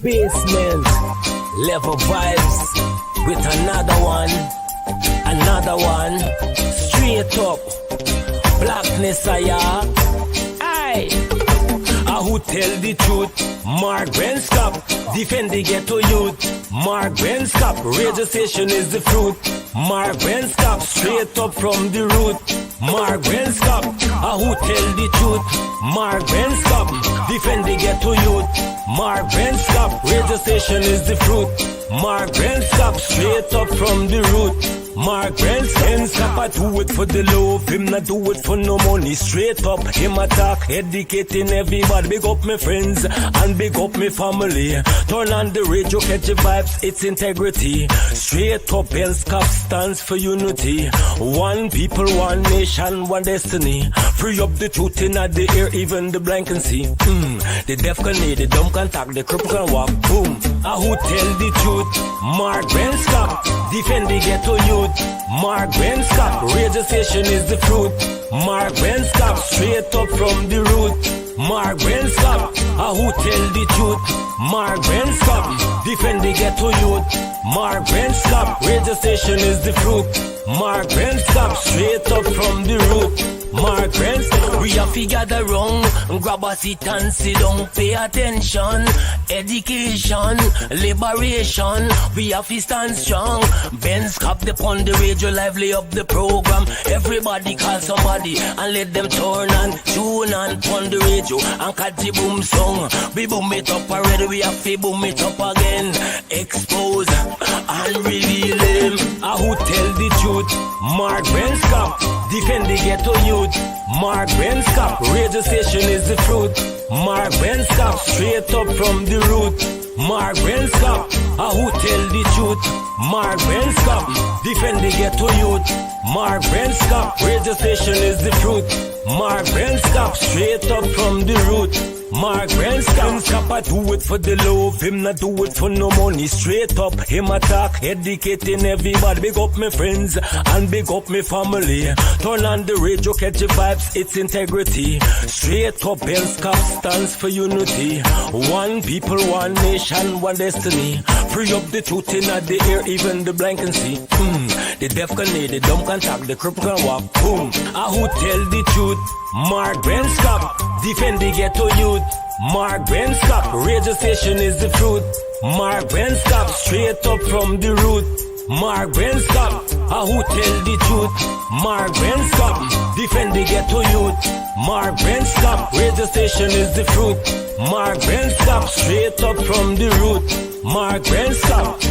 Basement level vibes with another one, straight up blackness aye. Who tell the truth? Mark Benskop, defend the ghetto youth. Mark Benskop, radio station is the fruit. Mark Benskop, straight up from the root. Mark Benskop, who tell the truth? Mark Benskop, defend the ghetto youth. Mark Benskop, radio station is the fruit. Mark Benskop, straight up from the root. Mark Benskop, I do it for the love, him not do it for no money. Straight up, him attack, educating everybody. Big up my friends and big up my family. Turn on the radio, catch the vibes, it's integrity. Straight up, Benskop stands for unity. One people, one nation, one destiny. Free up the truth in the air, even the blind can see. The deaf can hear, the dumb can talk, the cripple can walk. Boom. Who tell the truth? Mark Benskop, defend the ghetto youth. Mark Benskop, radio station is the fruit. Mark Benskop, straight up from the root. Mark Benskop, who tell the truth? Mark Benskop, defend the ghetto youth. Mark Benskop, radio station is the fruit. Mark Benskop, straight up from the root. Mark Benskop, we have to gather wrong, grab a seat and sit down, pay attention. Education, liberation, we have to stand strong. Benskop upon the radio, lively up the program. Everybody call somebody and let them turn and tune and pon the radio and catch the boom song. We boom it up already, we have to boom it up again. Expose and reveal him. Who tell the truth? Mark Benskop, defend the ghetto youth. Mark Benskop, radio station is the fruit. Mark Benskop, straight up from the root. Mark Benskop, who tell the truth? Mark Benskop, defend the ghetto youth. Mark Benskop, radio station is the fruit. Mark Benskop, straight up from the root. Mark Benskop, I do it for the love, him not do it for no money. Straight up, him attack, educating everybody. Big up my friends and big up my family. Turn on the radio, catch the vibes, it's integrity. Straight up, Benskop stands for unity. One people, one nation, one destiny. Free up the truth in the air, even the blind can see. The deaf can hear, the dumb can talk, the cripple can walk. Boom. Who tell the truth? Mark Benskop, defend the ghetto youth. Mark Benskop, radio station is the fruit. Mark Benskop, straight up from the root. Mark Benskop, who tell the truth? Mark Benskop, defend the ghetto youth. Mark Benskop, radio station is the fruit. Mark Benskop, straight up from the root. Mark Benskop.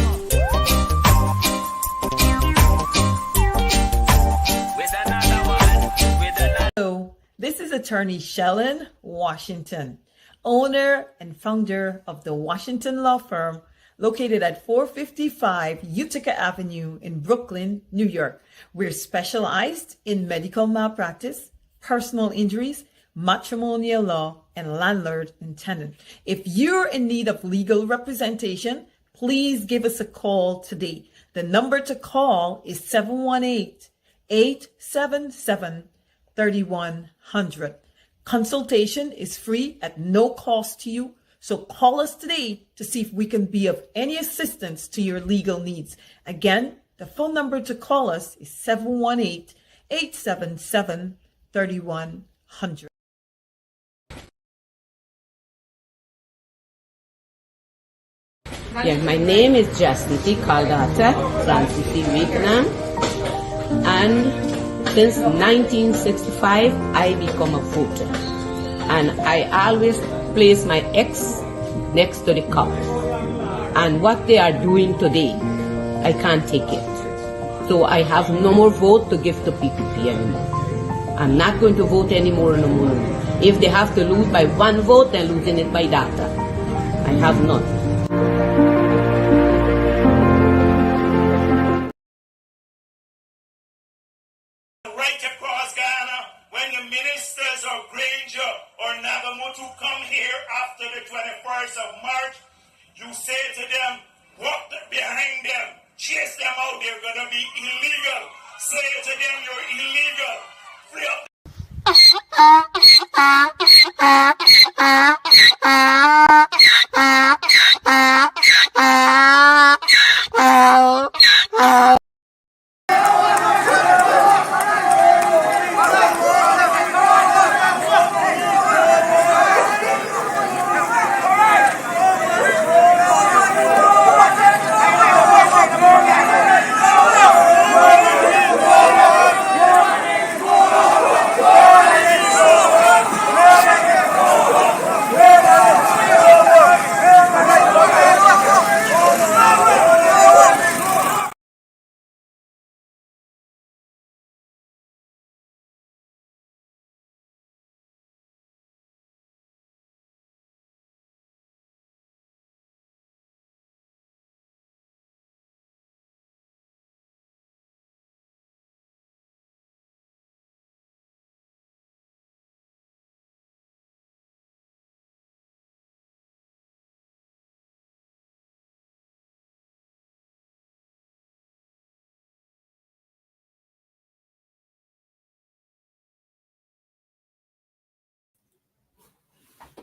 This is attorney Shellen Washington, owner and founder of the Washington Law Firm, located at 455 Utica Avenue in Brooklyn, New York. We're specialized in medical malpractice, personal injuries, matrimonial law, and landlord and tenant. If you're in need of legal representation, please give us a call today. The number to call is 718-877-3100. Consultation is free at no cost to you, so call us today to see if we can be of any assistance to your legal needs. Again, the phone number to call us is 718-877-3100. Yeah, my name is Justity Caldata Francis Vietnam, and since 1965 I become a voter, and I always place my ex next to the cop, and what they are doing today, I can't take it. So I have no more vote to give to PPP anymore. I'm not going to vote anymore no more. If they have to lose by one vote, they're losing it by data. I have none. Right across Guyana, when the ministers of Granger or Nagamutu come here after the 21st of March, you say to them, walk behind them, chase them out, they're going to be illegal. Say to them, you're illegal. Free up.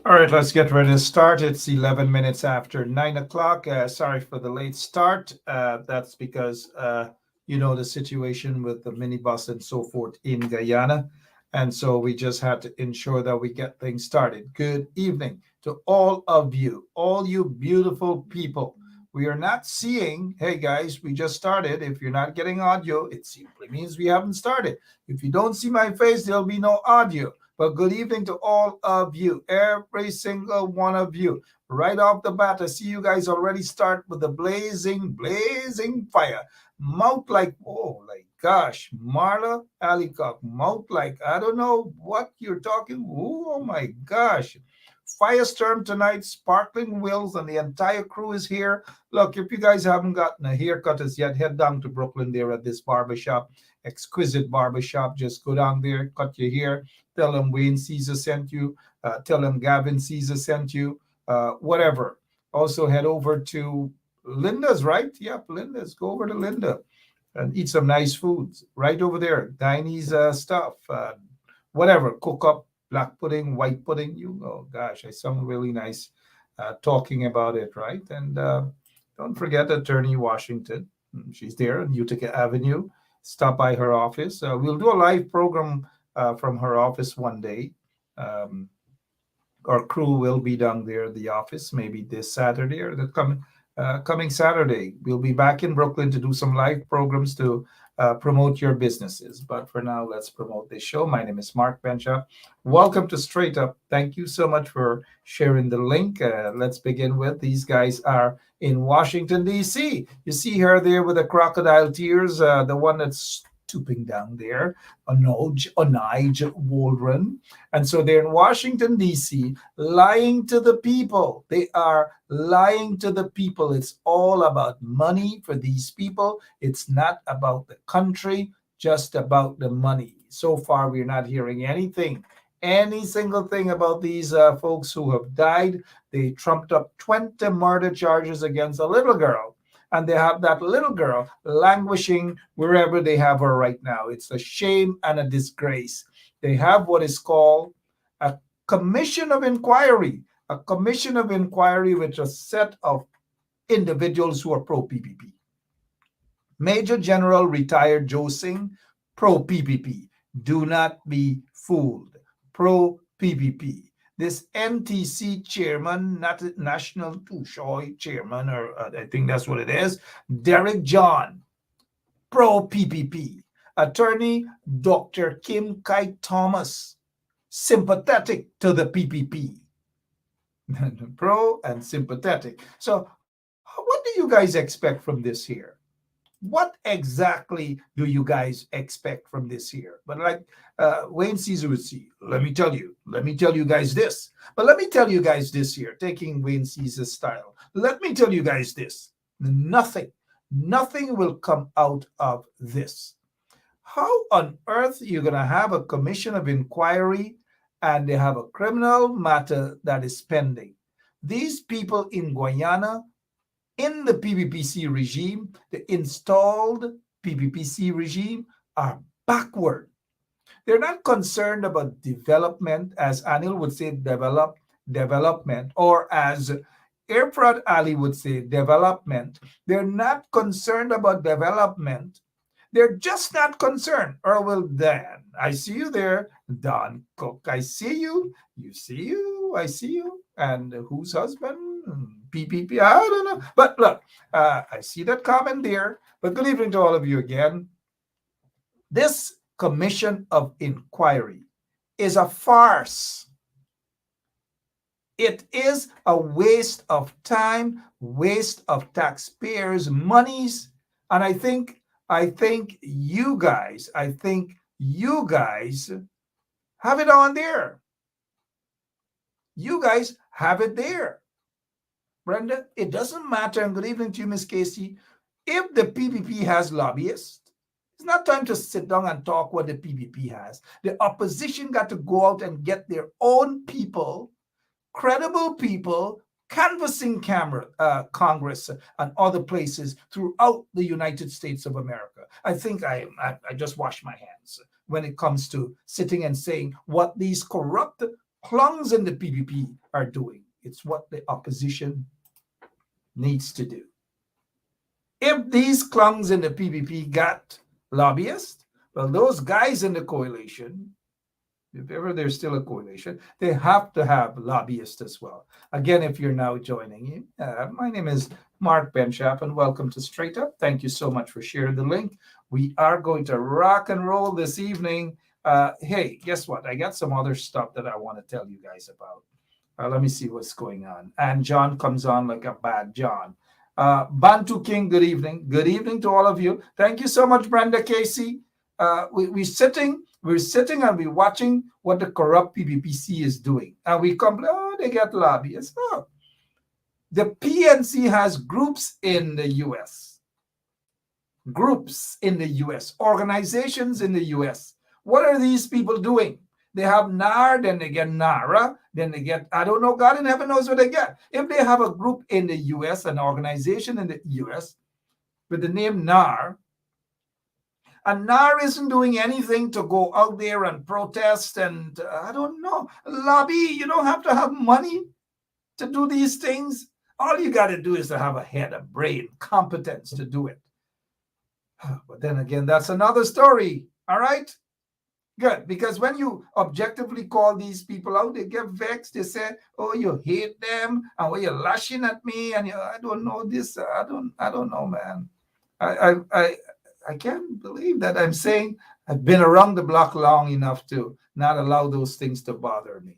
All right, let's get ready to start. It's 11 minutes after 9 o'clock. Sorry for the late start. That's because, the situation with the minibus and so forth in Guyana. And so we just had to ensure that we get things started. Good evening to all of you, all you beautiful people. We are not seeing, hey guys, we just started. If you're not getting audio, it simply means we haven't started. If you don't see my face, there'll be no audio. But good evening to all of you, every single one of you. Right off the bat, I see you guys already start with the blazing fire. Mouth like, oh, like gosh, Marla Alicock, mouth like, I don't know what you're talking. Oh my gosh. Firestorm tonight, Sparkling Wills, and the entire crew is here. Look, if you guys haven't gotten a haircut as yet, head down to Brooklyn there at this barbershop, exquisite barbershop. Just go down there, cut your hair. Tell them Wayne Caesar sent you. Tell them Gavin Caesar sent you. Whatever. Also, head over to Linda's, right? Yep, Linda's. Go over to Linda and eat some nice foods right over there. Diney's stuff. Whatever. Cook up black pudding, white pudding. Oh gosh, I sound really nice talking about it, right? And don't forget Attorney Washington. She's there on Utica Avenue. Stop by her office. We'll do a live program from her office one day. Um, our crew will be down there at the office, maybe this Saturday or the coming Saturday. We'll be back in Brooklyn to do some live programs to promote your businesses. But for now, let's promote this show. My name is Mark Bencha. Welcome to Straight Up. Thank you so much for sharing the link. Let's begin with these guys are in Washington, D.C. You see her there with the crocodile tears, the one that's stooping down there, Onij Waldron. And so they're in Washington, D.C., lying to the people. They are lying to the people. It's all about money for these people. It's not about the country, just about the money. So far, we're not hearing anything, any single thing about these folks who have died. They trumped up 20 murder charges against a little girl. And they have that little girl languishing wherever they have her right now. It's a shame and a disgrace. They have what is called a commission of inquiry, with a set of individuals who are pro-PPP. Major General retired Joe Singh, pro-PPP. Do not be fooled. Pro-PPP. This NTC chairman, National Tushoy chairman, or I think that's what it is, Derek John, pro-PPP. Attorney Dr. Kim Kite Thomas, sympathetic to the PPP. Pro and sympathetic. So what do you guys expect from this here? What exactly do you guys expect from this here? But like Wayne Caesar would see, let me tell you guys this. But let me tell you guys this here, taking Wayne Caesar's style. Let me tell you guys this. Nothing will come out of this. How on earth are you going to have a commission of inquiry and they have a criminal matter that is pending? These people in Guyana, in the PPPC regime, the installed PPPC regime, are backward. They're not concerned about development, as Anil would say, development, or as Irfad Ali would say development. They're not concerned about development. They're just not concerned. Or well, Dan, I see you there. Don Cook, I see you. You see you. I see you. And whose husband? PPP. I don't know. But look, I see that comment there. But good evening to all of you again. This commission of inquiry is a farce. It is a waste of time, waste of taxpayers' monies, and I think you guys have it on there. You guys have it there. Brenda, it doesn't matter, and good evening to you, Miss Casey. If the PPP has lobbyists, it's not time to sit down and talk what the PPP has. The opposition got to go out and get their own people, credible people, canvassing Congress and other places throughout the United States of America. I think I just wash my hands when it comes to sitting and saying what these corrupt clunks in the PPP are doing. It's what the opposition needs to do. If these clunks in the PPP got lobbyists, well, those guys in the coalition, if ever there's still a coalition, they have to have lobbyists as well. Again, if you're now joining in, my name is Mark Benchap, and welcome to Straight Up. Thank you so much for sharing the link. We are going to rock and roll this evening. Hey, guess what? I got some other stuff that I want to tell you guys about. Let me see what's going on. And John comes on like a bad John. Bantu King, good evening. Good evening to all of you. Thank you so much, Brenda Casey. We're sitting and we're watching what the corrupt PPPC is doing. And we complain, oh, they get lobbyists. Oh. The PNC has groups in the US. Groups in the US. Organizations in the US. What are these people doing? They have NAR, then they get NARA, then they get, I don't know, God in heaven knows what they get. If they have a group in the US, an organization in the US with the name NAR, and NAR isn't doing anything to go out there and protest and, I don't know, lobby. You don't have to have money to do these things. All you got to do is to have a head, a brain, competence to do it. But then again, that's another story. All right? Good, because when you objectively call these people out, they get vexed. They say, "Oh, you hate them, and you're lashing at me, and I don't know this. I don't know, man. I can't believe that I'm saying I've been around the block long enough to not allow those things to bother me."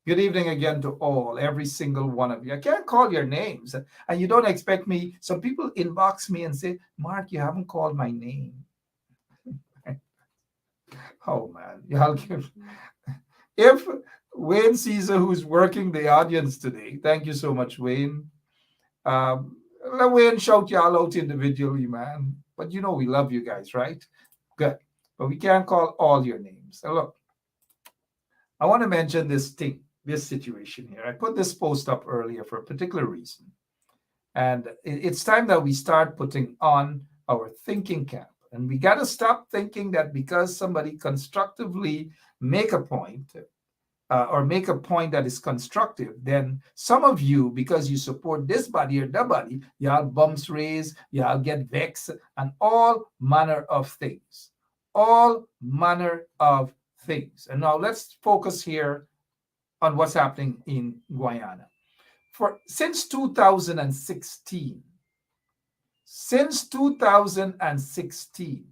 Good evening again to all, every single one of you. I can't call your names, and you don't expect me. Some people inbox me and say, "Mark, you haven't called my name." Oh man, y'all give. If Wayne Caesar, who's working the audience today, thank you so much, Wayne. Let Wayne shout y'all out individually, man. But you know we love you guys, right? Good. But we can't call all your names. So look, I want to mention this situation here. I put this post up earlier for a particular reason. And it's time that we start putting on our thinking cap. And we got to stop thinking that because somebody constructively make a point or make a point that is constructive, then some of you, because you support this body or that body, y'all bumps raise, y'all get vexed, and all manner of things. All manner of things. And now let's focus here on what's happening in Guyana. Since 2016, since 2016,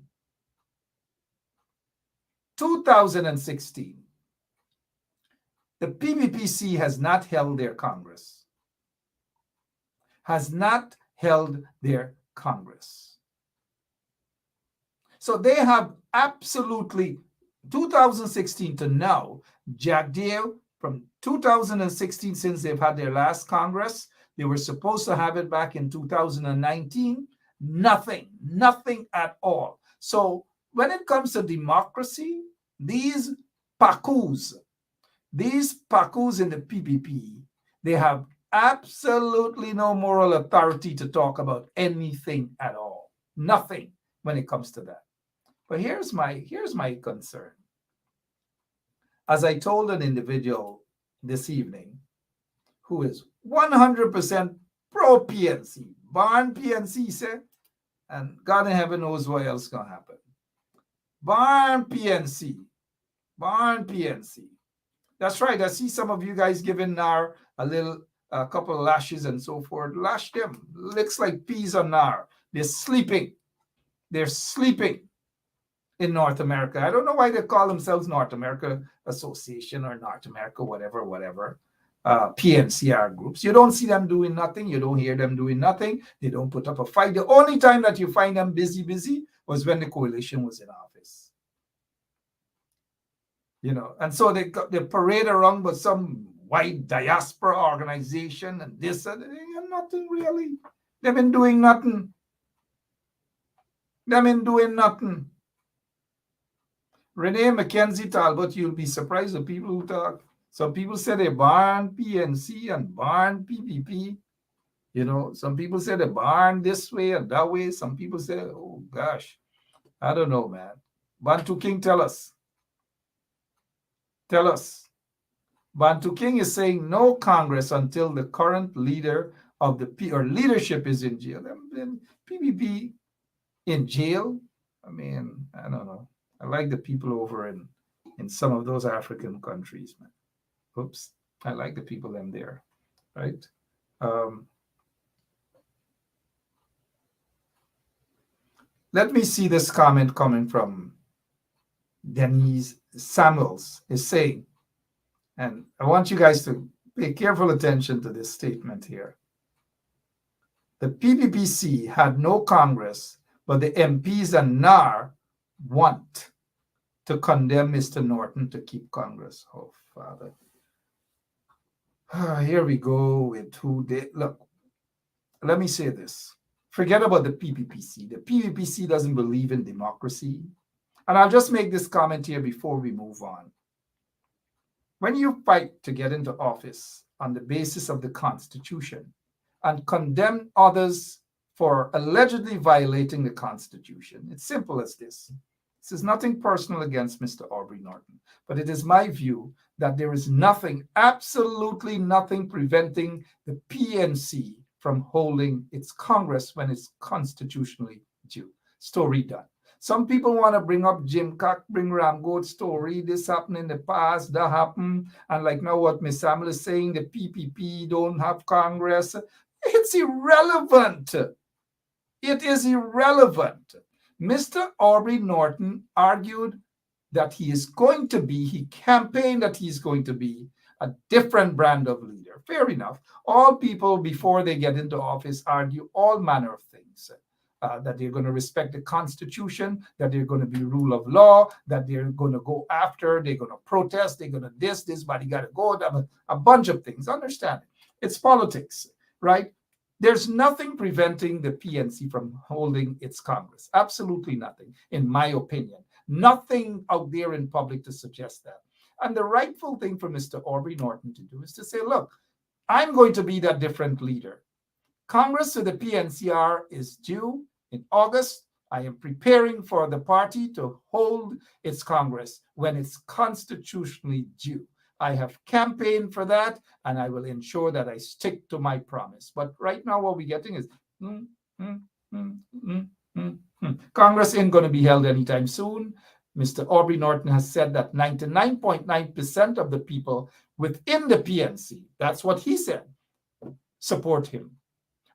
the PPPC has not held their Congress. Has not held their Congress. So they have absolutely, 2016 to now, Jack Dale, from 2016, since they've had their last Congress, they were supposed to have it back in 2019. Nothing at all. So when it comes to democracy, these pakus in the PPP, they have absolutely no moral authority to talk about anything at all. Nothing when it comes to that. But here's my concern. As I told an individual this evening, who is 100% pro PNC. Barn PNC, say, and God in heaven knows what else gonna happen. Barn PNC. Barn PNC. That's right. I see some of you guys giving NAR a couple of lashes and so forth. Lash them. Looks like peas on NAR. They're sleeping. They're sleeping in North America. I don't know why they call themselves North America Association or North America, whatever. PNCR groups. You don't see them doing nothing. You don't hear them doing nothing. They don't put up a fight. The only time that you find them busy was when the coalition was in office. And so they parade around with some white diaspora organization and this and nothing really. They've been doing nothing. Renee Mackenzie Talbot, you'll be surprised the people who talk. Some people say they barn PNC and barn PPP. Some people say they barn this way and that way. Some people say, oh gosh, I don't know, man. Bantu King, tell us. Tell us. Bantu King is saying no Congress until the current leader of the leadership is in jail. Then PPP in jail? I mean, I don't know. I like the people over in some of those African countries, man. Oops. I like the people in there, right? Let me see this comment coming from Denise Samuels is saying, and I want you guys to pay careful attention to this statement here. The PPPC had no Congress, but the MPs and NAR want to condemn Mr. Norton to keep Congress. Oh, Father. Here we go with who they look. Let me say this. Forget about the PPPC. The PPPC doesn't believe in democracy. And I'll just make this comment here before we move on. When you fight to get into office on the basis of the Constitution and condemn others for allegedly violating the Constitution, it's simple as this. This is nothing personal against Mr. Aubrey Norton, but it is my view that there is nothing, absolutely nothing preventing the PNC from holding its Congress when it's constitutionally due. Story done. Some people want to bring up Jim Cock, bring Ramgold story. This happened in the past, that happened. And like now what Ms. Samuel is saying, the PPP don't have Congress. It's irrelevant. It is irrelevant. Mr. Aubrey Norton argued that he campaigned that he's going to be a different brand of leader. Fair enough. All people, before they get into office, argue all manner of things. That they're going to respect the Constitution, that they're going to be rule of law, that they're going to go after, they're going to protest, they're going to this body got to go, a bunch of things. Understand it. It's politics, right? There's nothing preventing the PNC from holding its Congress. Absolutely nothing, in my opinion. Nothing out there in public to suggest that. And the rightful thing for Mr. Aubrey Norton to do is to say, look, I'm going to be that different leader. Congress to the PNCR is due in August. I am preparing for the party to hold its Congress when it's constitutionally due. I have campaigned for that, and I will ensure that I stick to my promise. But right now, what we're getting is Congress ain't going to be held anytime soon. Mr. Aubrey Norton has said that 99.9% of the people within the PNC, that's what he said, support him.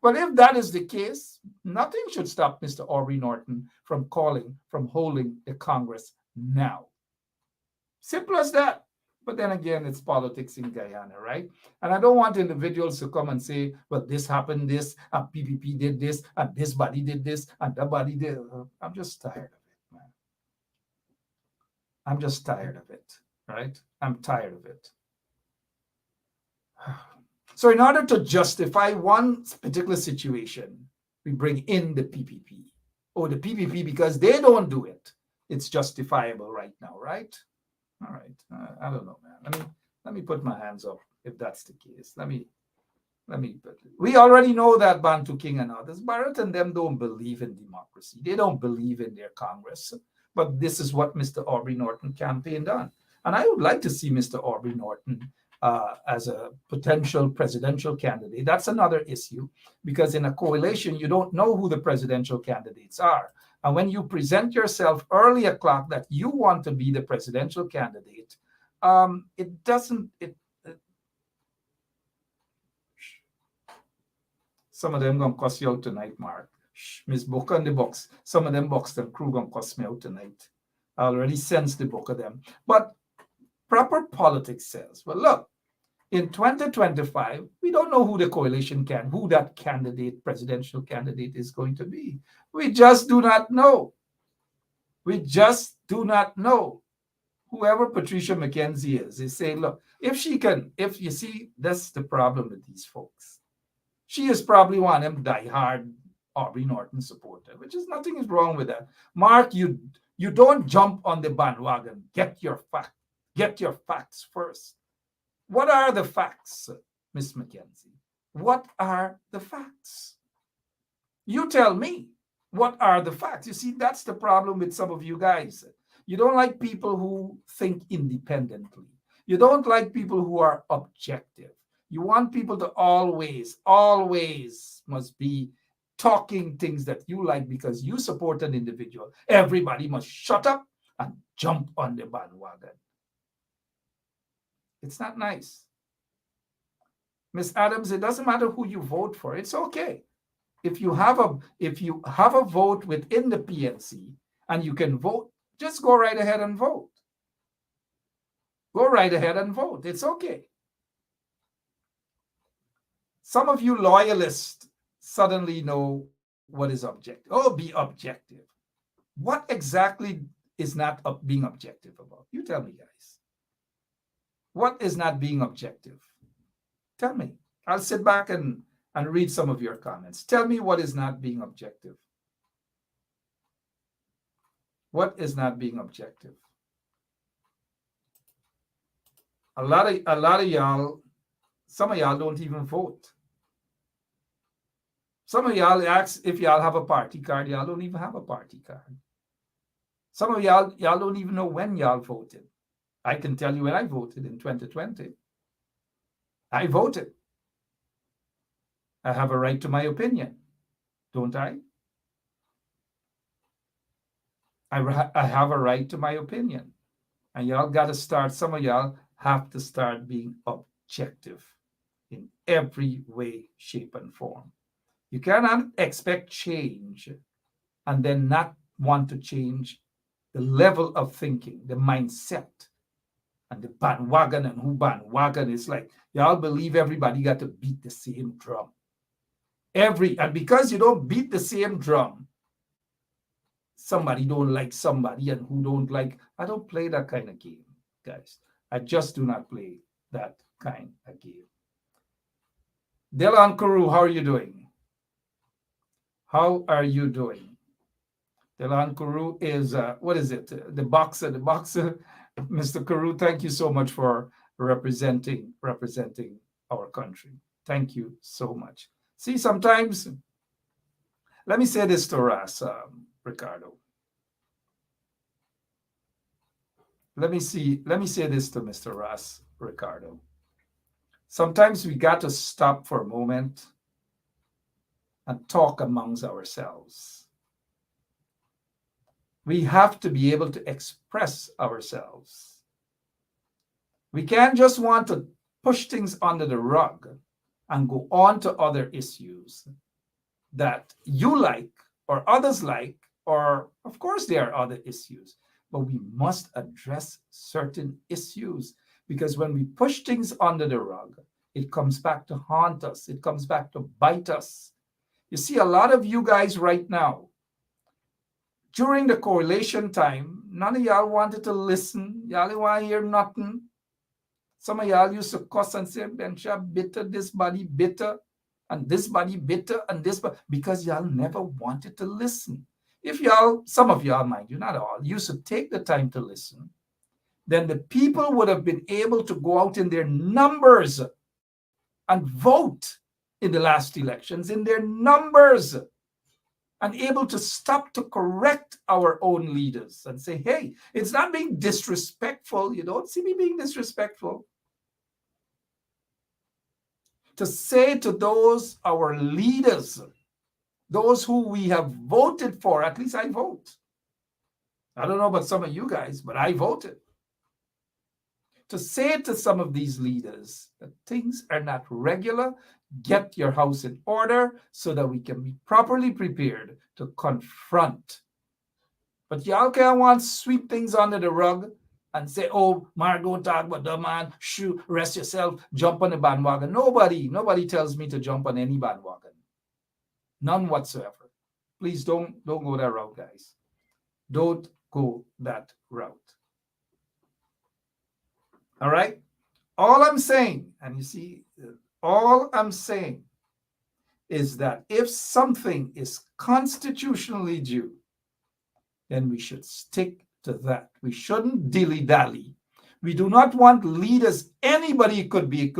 Well, if that is the case, nothing should stop Mr. Aubrey Norton from holding the Congress now. Simple as that. But then again, it's politics in Guyana, right? And I don't want individuals to come and say, well, this happened, this, and PPP did this, and this body did this, and that body did. I'm just tired of it, man. I'm just tired of it, right? I'm tired of it. So in order to justify one particular situation, we bring in the PPP. Oh, the PPP, because they don't do it. It's justifiable right now, right? All right. I don't know, man. Let me put my hands up if that's the case. We already know that Bantu King and others, Barrett and them don't believe in democracy. They don't believe in their Congress. But this is what Mr. Aubrey Norton campaigned on. And I would like to see Mr. Aubrey Norton as a potential presidential candidate. That's another issue, because in a coalition, you don't know who the presidential candidates are. And when you present yourself early o'clock that you want to be the presidential candidate, it doesn't, some of them gonna cuss you out tonight, Mark. Miss Booker and the box. Some of them Buxton crew gonna cuss me out tonight. I already sensed the book of them. But proper politics says, well, look, in 2025, we don't know who the coalition who that candidate, presidential candidate, is going to be. We just do not know. We just do not know. Whoever Patricia McKenzie is, they say, look, if you see, that's the problem with these folks. She is probably one of them diehard Aubrey Norton supporter, which is nothing is wrong with that. Mark, you don't jump on the bandwagon. Get your facts first. What are the facts, Miss McKenzie? What are the facts? You tell me, what are the facts? You see, that's the problem with some of you guys. You don't like people who think independently. You don't like people who are objective. You want people to always must be talking things that you like because you support an individual. Everybody must shut up and jump on the bandwagon. It's not nice. Miss Adams, it doesn't matter who you vote for. It's okay. If you have a vote within the PNC and you can vote, just go right ahead and vote. Go right ahead and vote. It's okay. Some of you loyalists suddenly know what is objective. Oh, be objective. What exactly is not being objective about? You tell me, guys. What is not being objective? Tell me. I'll sit back and read some of your comments. Tell me what is not being objective. What is not being objective? A lot of y'all, some of y'all don't even vote. Some of y'all ask if y'all have a party card. Y'all don't even have a party card. Some of y'all don't even know when y'all voted. I can tell you when I voted in 2020. I voted. I have a right to my opinion, don't I? I have a right to my opinion. And y'all got to start, some of y'all have to start being objective in every way, shape, and form. You cannot expect change and then not want to change the level of thinking, the mindset, and the bandwagon and who bandwagon is like. Y'all believe everybody got to beat the same drum. And because you don't beat the same drum, somebody don't like somebody and who don't like. I don't play that kind of game, guys. I just do not play that kind of game. Delon Kuru, how are you doing? How are you doing? Delon Kuru is, what is it? The boxer. Mr. Kuru, thank you so much for representing our country. Thank you so much. See, sometimes, let me say this to Ras, Ricardo. Let me say this to Mr. Ras, Ricardo. Sometimes we got to stop for a moment and talk amongst ourselves. We have to be able to express ourselves. We can't just want to push things under the rug and go on to other issues that you like or others like, or of course there are other issues, but we must address certain issues, because when we push things under the rug, it comes back to haunt us. It comes back to bite us. You see, a lot of you guys right now, during the coalition time, none of y'all wanted to listen. Y'all didn't want to hear nothing. Some of y'all used to cuss and say, Bencha, bitter, this body bitter, and this body bitter, and this body, because y'all never wanted to listen. If y'all, some of y'all, mind you, not all, used to take the time to listen, then the people would have been able to go out in their numbers and vote in the last elections, in their numbers, and able to stop to correct our own leaders and say, hey, it's not being disrespectful. You don't see me being disrespectful. to say to those, our leaders, those who we have voted for, at least I vote. I don't know about some of you guys, but I voted. To say to some of these leaders that things are not regular, get your house in order so that we can be properly prepared to confront. But y'all can't want to sweep things under the rug and say, oh, Margot talk about the man, shoo, rest yourself, jump on the bandwagon. Nobody tells me to jump on any bandwagon. None whatsoever. Please don't go that route, guys. Don't go that route. All right? All I'm saying, and you see, all I'm saying is that if something is constitutionally due, then we should stick to that. We shouldn't dilly-dally. We do not want leaders, anybody it could be.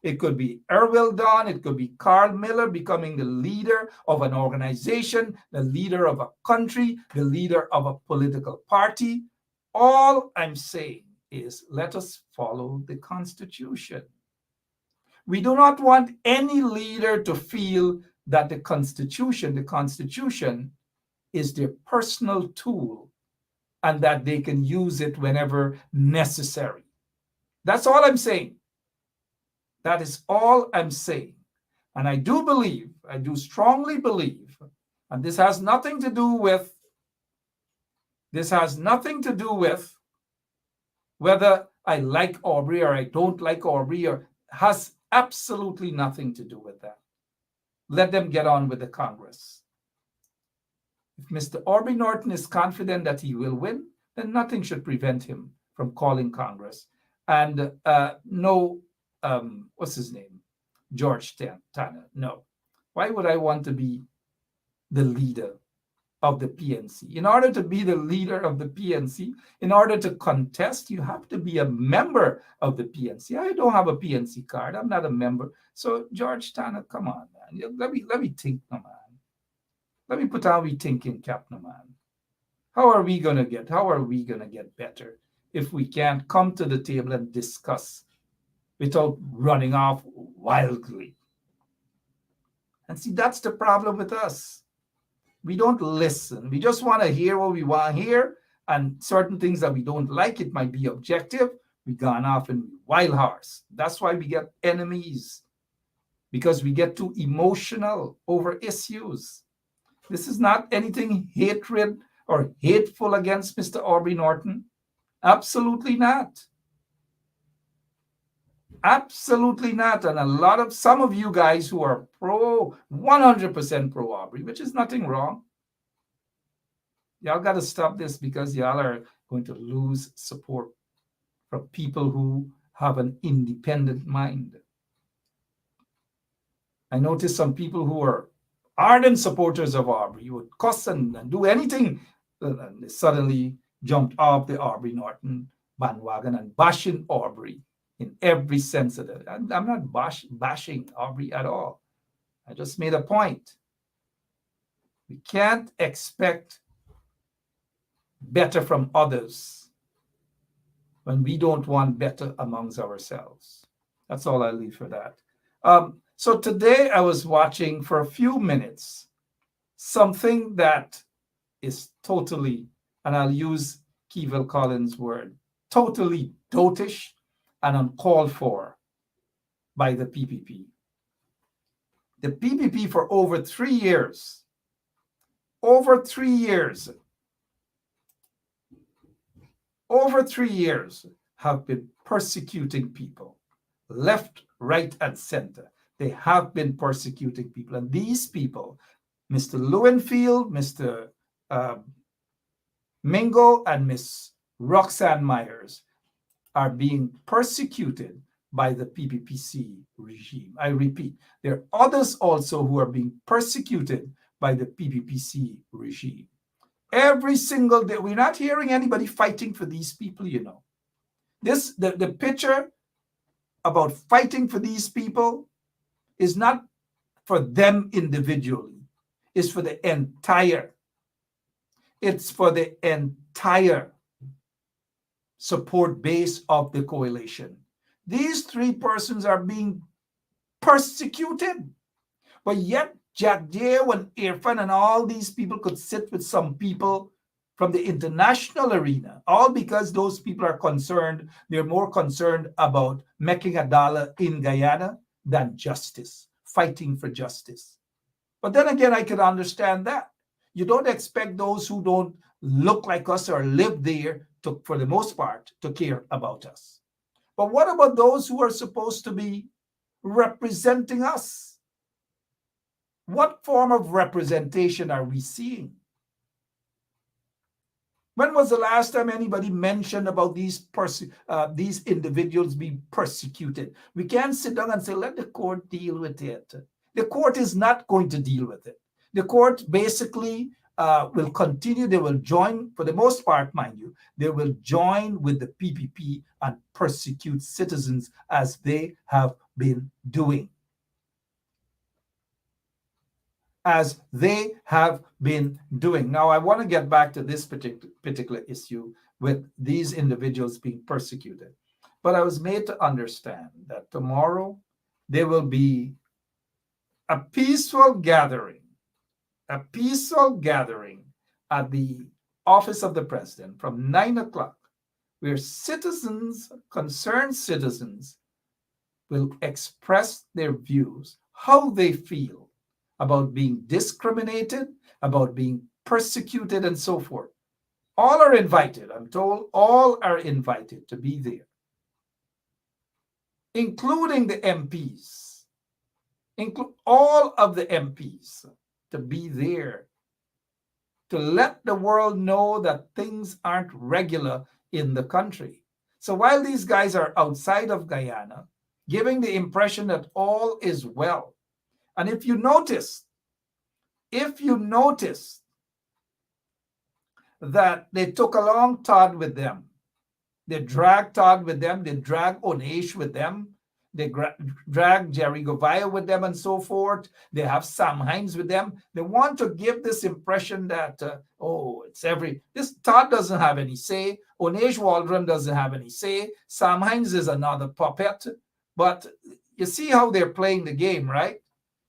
It could be Erwin Don, it could be Carl Miller becoming the leader of an organization, the leader of a country, the leader of a political party. All I'm saying is let us follow the Constitution. We do not want any leader to feel that the Constitution is their personal tool and that they can use it whenever necessary. That's all I'm saying. That is all I'm saying. And I do strongly believe, and this has nothing to do with whether I like Aubrey or I don't like Aubrey, or has absolutely nothing to do with that. Let them get on with the Congress. If Mr. Aubrey Norton is confident that he will win, then nothing should prevent him from calling Congress. And what's his name? George Tanner. No. Why would I want to be the leader of the PNC? In order to be the leader of the PNC, in order to contest, you have to be a member of the PNC. I don't have a PNC card. I'm not a member. So George Tanner, come on, man. Let me think, no, man. Let me put our thinking cap, no, man. How are we gonna get better if we can't come to the table and discuss without running off wildly? And see, that's the problem with us. We don't listen. We just want to hear what we want to hear, and certain things that we don't like, it might be objective, we gone off and wild horse. That's why we get enemies, because we get too emotional over issues. This is not anything hatred or hateful against Mr. Aubrey Norton. Absolutely not. Absolutely not. And some of you guys who are 100% pro Aubrey, which is nothing wrong. Y'all got to stop this, because y'all are going to lose support from people who have an independent mind. I noticed some people who are ardent supporters of Aubrey, you would cuss and do anything, and they suddenly jumped off the Aubrey Norton bandwagon and bashing Aubrey in every sense of it. I'm not bashing Aubrey at all. I just made a point. We can't expect better from others when we don't want better amongst ourselves. That's all I leave for that. So today I was watching for a few minutes something that is totally, and I'll use Kevil Collins' word, totally dotish and uncalled for by the PPP. The PPP for over 3 years have been persecuting people, left, right, and center. They have been persecuting people. And these people, Mr. Lewinfield, Mr. Mingo, and Miss Roxanne Myers, are being persecuted by the PPPC regime. I repeat, there are others also who are being persecuted by the PPPC regime. Every single day, we're not hearing anybody fighting for these people, you know. The picture about fighting for these people is not for them individually. It's for the entire support base of the coalition. These three persons are being persecuted. But yet, Jack Dale and Irfan and all these people could sit with some people from the international arena, all because those people are concerned, they're more concerned about making a dollar in Guyana than justice, fighting for justice. But then again, I can understand that. You don't expect those who don't look like us or live there to, for the most part, to care about us. But what about those who are supposed to be representing us? What form of representation are we seeing? When was the last time anybody mentioned about these individuals being persecuted? We can't sit down and say, let the court deal with it. The court is not going to deal with it. The court basically will continue. They will join, for the most part, mind you, they will join with the PPP and persecute citizens as they have been doing. As they have been doing. Now, I want to get back to this particular issue with these individuals being persecuted. But I was made to understand that tomorrow there will be a peaceful gathering at the office of the president from 9 o'clock, where citizens, concerned citizens, will express their views, how they feel about being discriminated, about being persecuted, and so forth. All are invited. I'm told all are invited to be there, including the MPs, include all of the MPs to be there to let the world know that things aren't regular in the country. So while these guys are outside of Guyana, giving the impression that all is well, and if you notice that they took along Todd with them, they dragged Todd with them, they dragged Onesh with them, they dragged Jerry Govaya with them, and so forth. They have Sam Hines with them. They want to give this impression that, this Todd doesn't have any say, Onesh Waldron doesn't have any say, Sam Hines is another puppet. But you see how they're playing the game, right?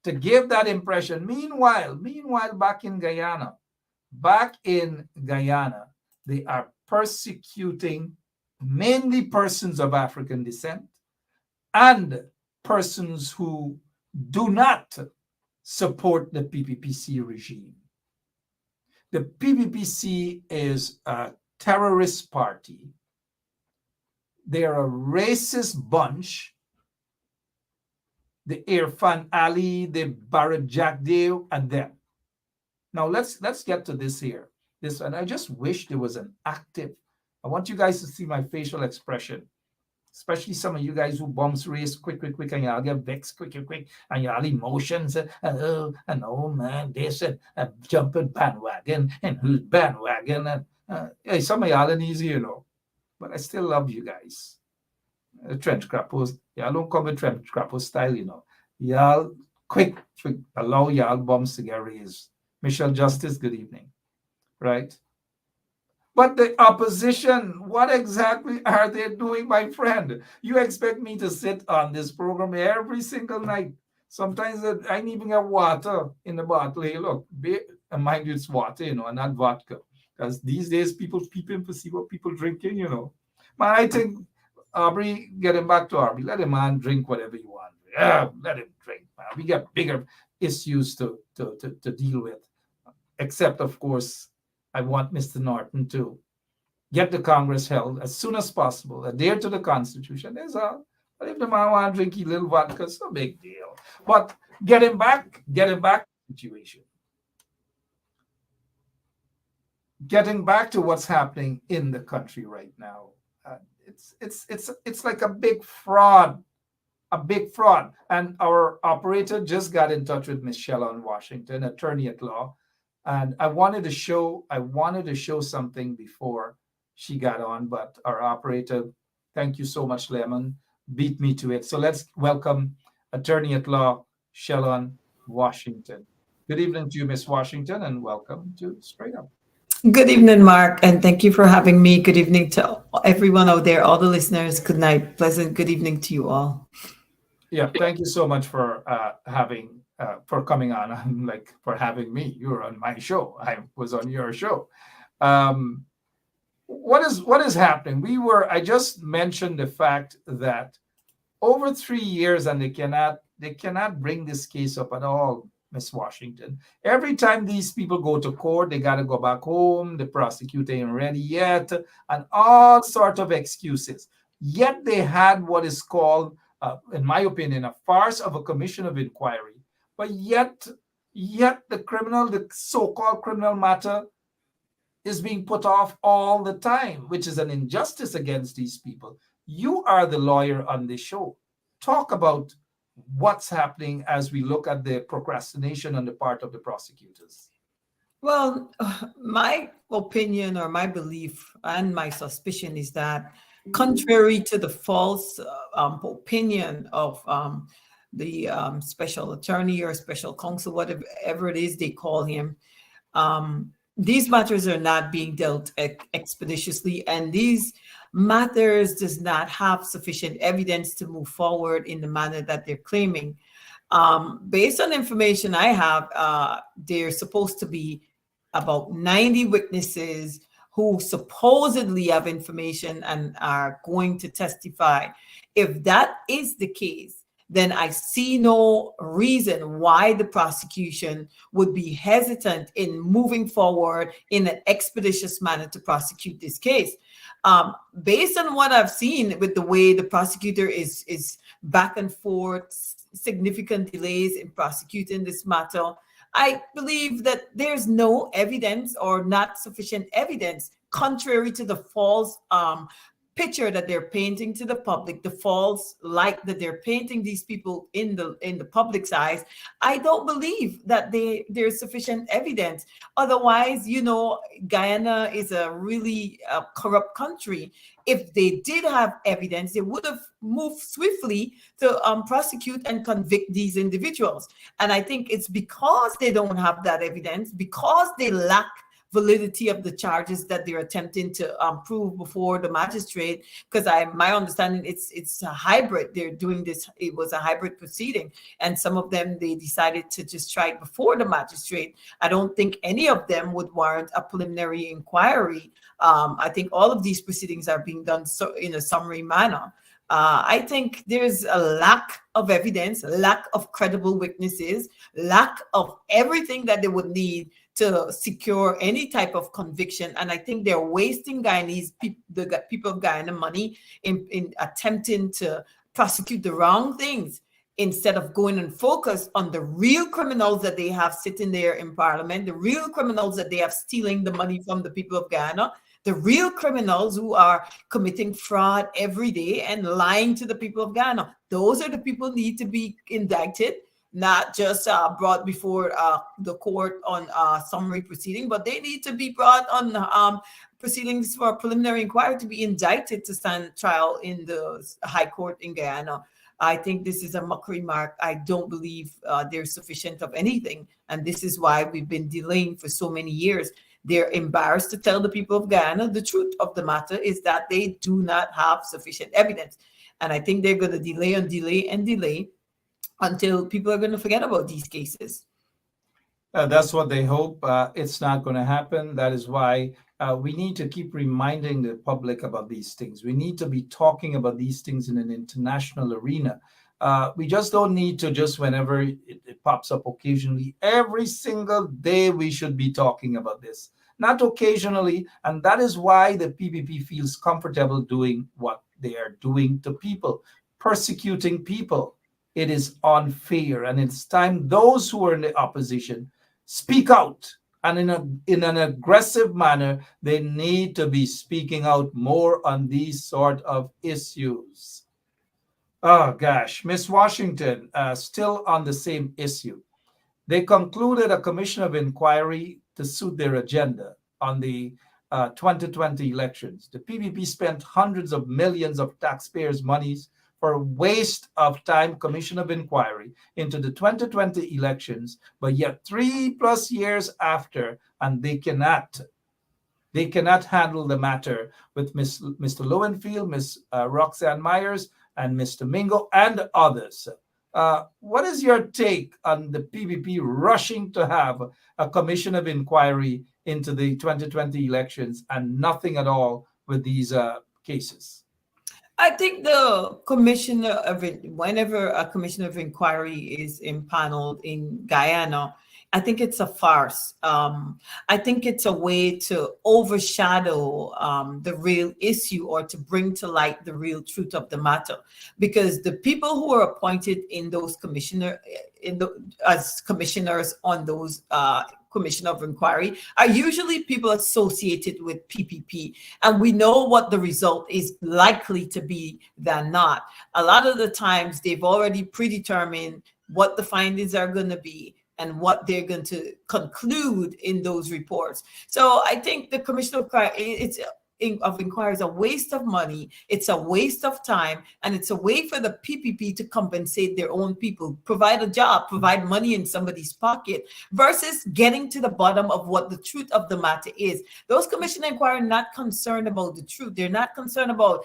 To give that impression. Meanwhile, back in Guyana, they are persecuting mainly persons of African descent and persons who do not support the PPPC regime. The PPPC is a terrorist party. They are a racist bunch. The Irfan Ali, the Barrett Jagdeo, and them. Now let's get to this here. And I just wish there was an active. I want you guys to see my facial expression, especially some of you guys who bumps race quick, and y'all get vexed quick, and y'all emotions, and oh man, this and jumping bandwagon, and who's bandwagon, and hey, some of y'all are easy, you know, but I still love you guys. Trench crappers, y'all don't come with trench crapper style, you know. Y'all quick, allow y'all bombs to get raised. Michelle Justice, good evening. Right? But the opposition, what exactly are they doing, my friend? You expect me to sit on this program every single night. Sometimes I ain't even get water in the bottle. Hey, look, and mind you, it's water, you know, and not vodka. Because these days people peeping to see what people drinking, you know. Man, I think Aubrey, getting back to Aubrey, let a man drink whatever you want. Yeah, let him drink, man. We got bigger issues to deal with. Except, of course, I want Mr. Norton to get the Congress held as soon as possible, adhere to the Constitution. That's all. But if the man want to drink a little vodka, it's no big deal. But get him back to the situation. Getting back to what's happening in the country right now. It's like a big fraud. And our operator just got in touch with Miss Shella in Washington, attorney at law. And I wanted to show something before she got on, but our operator, thank you so much, Lemon, beat me to it. So let's welcome attorney at law, Shellon Washington. Good evening to you, Miss Washington, and welcome to Straight Up. Good evening, Mark, and thank you for having me. Good evening to everyone out there, all the listeners. Good night. Pleasant good evening to you all. Yeah, thank you so much for for coming on. Like for having me. You were on my show. I was on your show. Um, what is happening? I just mentioned the fact that over 3 years, and they cannot bring this case up at all, Miss Washington. Every time these people go to court, they got to go back home. The prosecutor ain't ready yet, and all sort of excuses. Yet they had what is called, in my opinion, a farce of a commission of inquiry. But yet the so-called criminal matter is being put off all the time, which is an injustice against these people. You are the lawyer on this show. Talk about what's happening as we look at the procrastination on the part of the prosecutors. Well, my opinion or my belief and my suspicion is that, contrary to the false opinion of the special attorney or special counsel, whatever it is they call him, these matters are not being dealt expeditiously, and these matters does not have sufficient evidence to move forward in the manner that they're claiming. Based on information I have, there's supposed to be about 90 witnesses who supposedly have information and are going to testify. If that is the case, then I see no reason why the prosecution would be hesitant in moving forward in an expeditious manner to prosecute this case. Based on what I've seen with the way the prosecutor is back and forth, significant delays in prosecuting this matter, I believe that there's no evidence or not sufficient evidence, contrary to the false picture that they're painting to the public, the false light that they're painting these people in the public's eyes. I don't believe that there's sufficient evidence. Otherwise, Guyana is a really corrupt country. If they did have evidence, they would have moved swiftly to prosecute and convict these individuals. And I think it's because they don't have that evidence, because they lack validity of the charges that they're attempting to prove before the magistrate. Because my understanding, it's a hybrid. They're doing this. It was a hybrid proceeding, and some of them they decided to just try it before the magistrate. I don't think any of them would warrant a preliminary inquiry. I think all of these proceedings are being done in a summary manner. I think there's a lack of evidence, lack of credible witnesses, lack of everything that they would need to secure any type of conviction. And I think they're wasting the people of Guyana money in attempting to prosecute the wrong things, instead of going and focus on the real criminals that they have sitting there in parliament, the real criminals that they have stealing the money from the people of Guyana, the real criminals who are committing fraud every day and lying to the people of Guyana. Those are the people who need to be indicted, not just brought before the court on summary proceeding, but they need to be brought on proceedings for preliminary inquiry to be indicted to stand trial in the high court in Guyana. I think this is a mockery mark. I don't believe there's sufficient of anything. And this is why we've been delaying for so many years. They're embarrassed to tell the people of Guyana the truth of the matter is that they do not have sufficient evidence. And I think they're going to delay and delay and delay until people are going to forget about these cases. That's what they hope. It's not going to happen. That is why we need to keep reminding the public about these things. We need to be talking about these things in an international arena. We just don't need to just whenever it pops up occasionally. Every single day we should be talking about this, not occasionally. And that is why the PPP feels comfortable doing what they are doing to people, persecuting people. It is unfair, and it's time those who are in the opposition speak out, and in an aggressive manner. They need to be speaking out more on these sort of issues. Oh gosh, Miss Washington, still on the same issue. They concluded a commission of inquiry to suit their agenda on the 2020 elections. The PPP spent hundreds of millions of taxpayers' monies for a waste of time commission of inquiry into the 2020 elections, but yet 3+ years after, and they cannot handle the matter with Mr. Lowenfield, Ms. Roxanne Myers, and Mr. Mingo and others. What is your take on the PPP rushing to have a commission of inquiry into the 2020 elections and nothing at all with these cases? I think the commissioner of it, whenever a commissioner of inquiry is impaneled in Guyana, I think it's a farce. I think it's a way to overshadow the real issue, or to bring to light the real truth of the matter, because the people who are appointed in those as commissioners on those commission of inquiry are usually people associated with PPP, and we know what the result is likely to be than not. A lot of the times they've already predetermined what the findings are going to be and what they're going to conclude in those reports. So I think the commission of inquiry is a waste of money, it's a waste of time, and it's a way for the PPP to compensate their own people, provide a job, provide money in somebody's pocket, versus getting to the bottom of what the truth of the matter is. Those commission inquiry are not concerned about the truth. They're not concerned about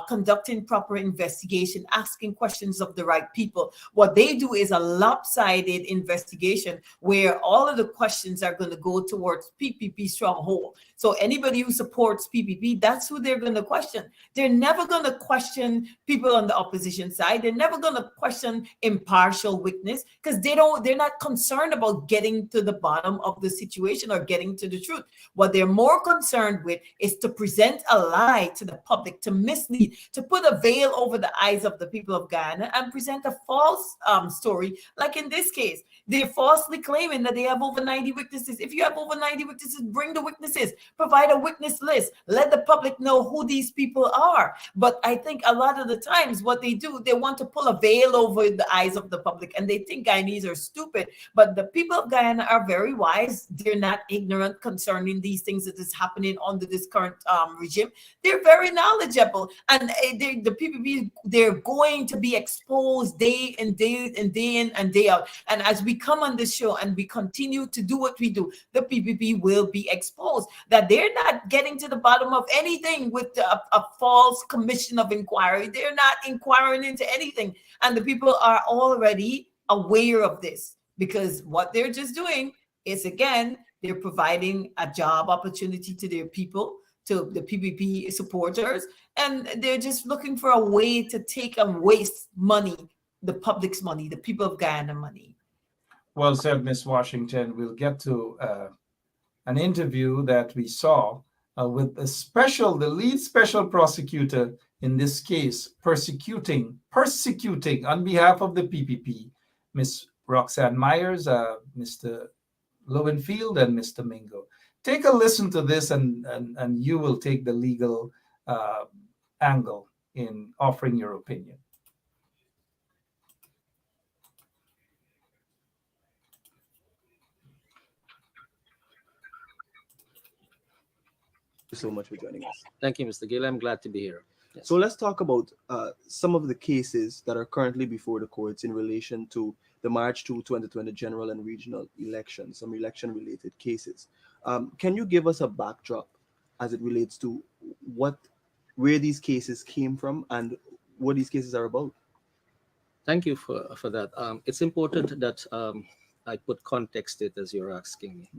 conducting proper investigation, asking questions of the right people. What they do is a lopsided investigation where all of the questions are going to go towards PPP stronghold. So anybody who supports PPP, that's who they're going to question. They're never going to question people on the opposition side. They're never going to question impartial witness, because they're not concerned about getting to the bottom of the situation or getting to the truth. What they're more concerned with is to present a lie to the public, to mislead, to put a veil over the eyes of the people of Guyana and present a false story. Like in this case, they're falsely claiming that they have over 90 witnesses. If you have over 90 witnesses, bring the witnesses, provide a witness list, let the public know who these people are. But I think a lot of the times what they do, they want to pull a veil over the eyes of the public, and they think Guyanese are stupid. But the people of Guyana are very wise. They're not ignorant concerning these things that is happening under this current regime. They're very knowledgeable, and the PPP, they're going to be exposed day in, day in and day out. And as we come on this show and we continue to do what we do, the PPP will be exposed that they're not getting to the bottom of anything with a false commission of inquiry. They're not inquiring into anything, and the people are already aware of this, because what they're just doing is, again, they're providing a job opportunity to their people, to the PPP supporters, and they're just looking for a way to take and waste money, the public's money, the people of Guyana money. Well said, Miss Washington. We'll get to an interview that we saw with the lead special prosecutor in this case, persecuting on behalf of the PPP, Miss Roxanne Myers, Mr. Lowenfield, and Mr. Mingo. Take a listen to this, and you will take the legal angle in offering your opinion. You so much for joining us. Thank you, Mr. Gill. I'm glad to be here. Yes. So let's talk about some of the cases that are currently before the courts in relation to the March 2, 2020 general and regional elections, some election-related cases. Can you give us a backdrop as it relates to where these cases came from and what these cases are about? Thank you for that. It's important that I put context to it as you're asking me.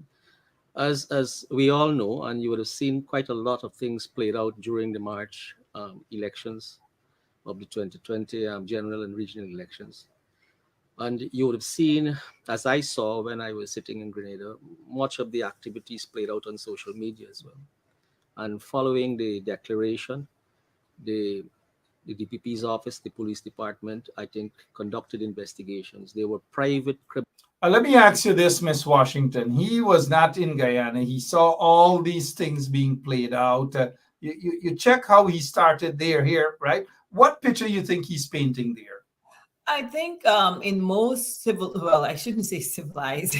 As we all know, and you would have seen quite a lot of things played out during the March elections of the 2020 general and regional elections. And you would have seen, as I saw when I was sitting in Grenada, much of the activities played out on social media as well. And following the declaration, the DPP's office, the police department, I think, conducted investigations. They were private criminals. Let me ask you this, Miss Washington. He was not in Guyana. He saw all these things being played out. You check how he started here, right? What picture you think he's painting there? I think in most I shouldn't say civilized,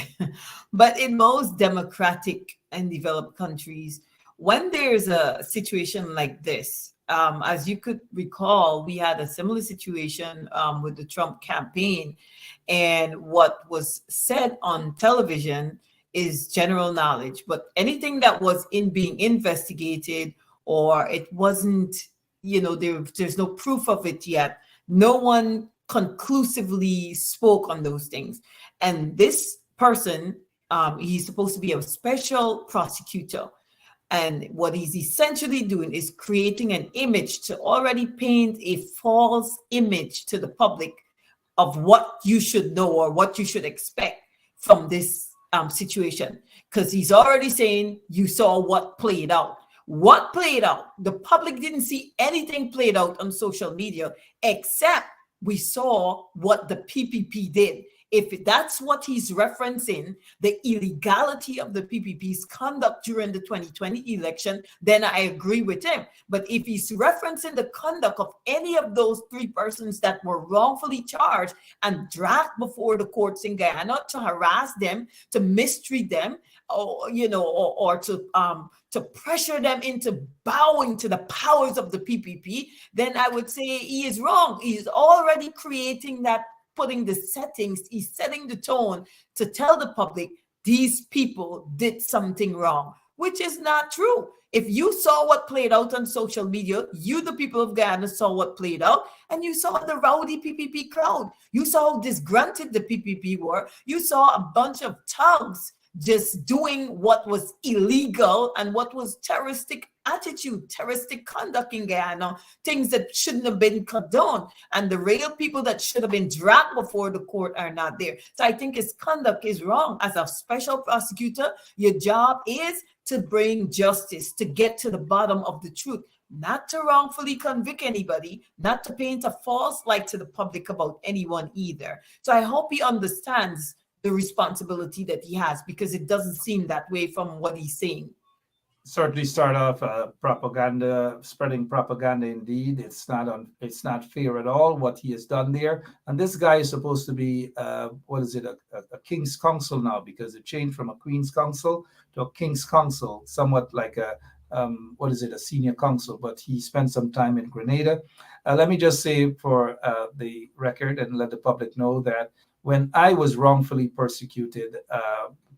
but in most democratic and developed countries, when there's a situation like this, as you could recall, we had a similar situation with the Trump campaign, and what was said on television is general knowledge, but anything that was being investigated or it wasn't there's no proof of it yet. No one conclusively spoke on those things. And this person, he's supposed to be a special prosecutor. And what he's essentially doing is creating an image to already paint a false image to the public of what you should know or what you should expect from this situation. Because he's already saying you saw what played out. What played out? The public didn't see anything played out on social media, except we saw what the PPP did. If that's what he's referencing, the illegality of the PPP's conduct during the 2020 election, then I agree with him. But if he's referencing the conduct of any of those three persons that were wrongfully charged and dragged before the courts in Guyana to harass them, to mistreat them, or to pressure them into bowing to the powers of the PPP, then I would say he is wrong. He is already creating that, putting the settings, he's setting the tone to tell the public these people did something wrong, which is not true. If you saw what played out on social media, you, the people of Guyana, saw what played out, and you saw the rowdy PPP crowd. You saw how disgruntled the PPP were. You saw a bunch of thugs just doing what was illegal and what was terroristic attitude, terroristic conduct in Guyana, things that shouldn't have been condoned. And the real people that should have been dragged before the court are not there. So I think his conduct is wrong. As a special prosecutor, your job is to bring justice, to get to the bottom of the truth, not to wrongfully convict anybody, not to paint a false light to the public about anyone either. So I hope he understands the responsibility that he has, because it doesn't seem that way from what he's saying. Certainly start off propaganda, spreading propaganda. Indeed, it's not fair at all what he has done there. And this guy is supposed to be a king's counsel now, because it changed from a queen's counsel to a king's counsel, somewhat like a senior counsel. But he spent some time in Grenada. Let me just say for the record and let the public know that when I was wrongfully persecuted,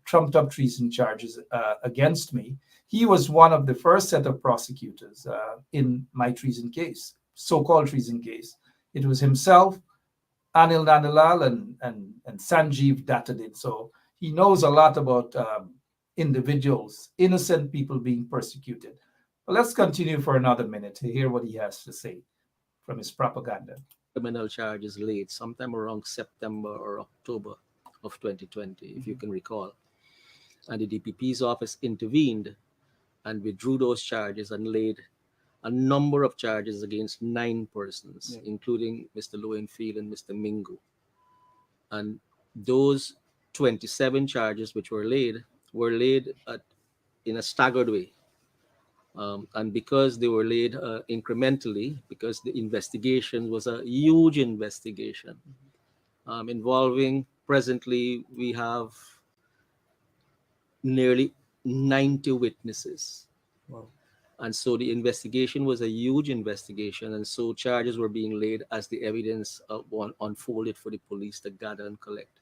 trumped up treason charges against me, he was one of the first set of prosecutors in my treason case, so-called treason case. It was himself, Anil Nandalal, and Sanjeev Dattadin. So he knows a lot about individuals, innocent people being persecuted. But let's continue for another minute to hear what he has to say from his propaganda. Criminal charges laid sometime around September or October of 2020, if you can recall. And the DPP's office intervened and withdrew those charges and laid a number of charges against 9 persons, including Mr. Lowenfield and Mr. Mingo. And those 27 charges which were laid in a staggered way. And because they were laid incrementally, because the investigation was a huge investigation involving, presently we have nearly 90 witnesses. Wow. And so the investigation was a huge investigation, and so charges were being laid as the evidence unfolded for the police to gather and collect.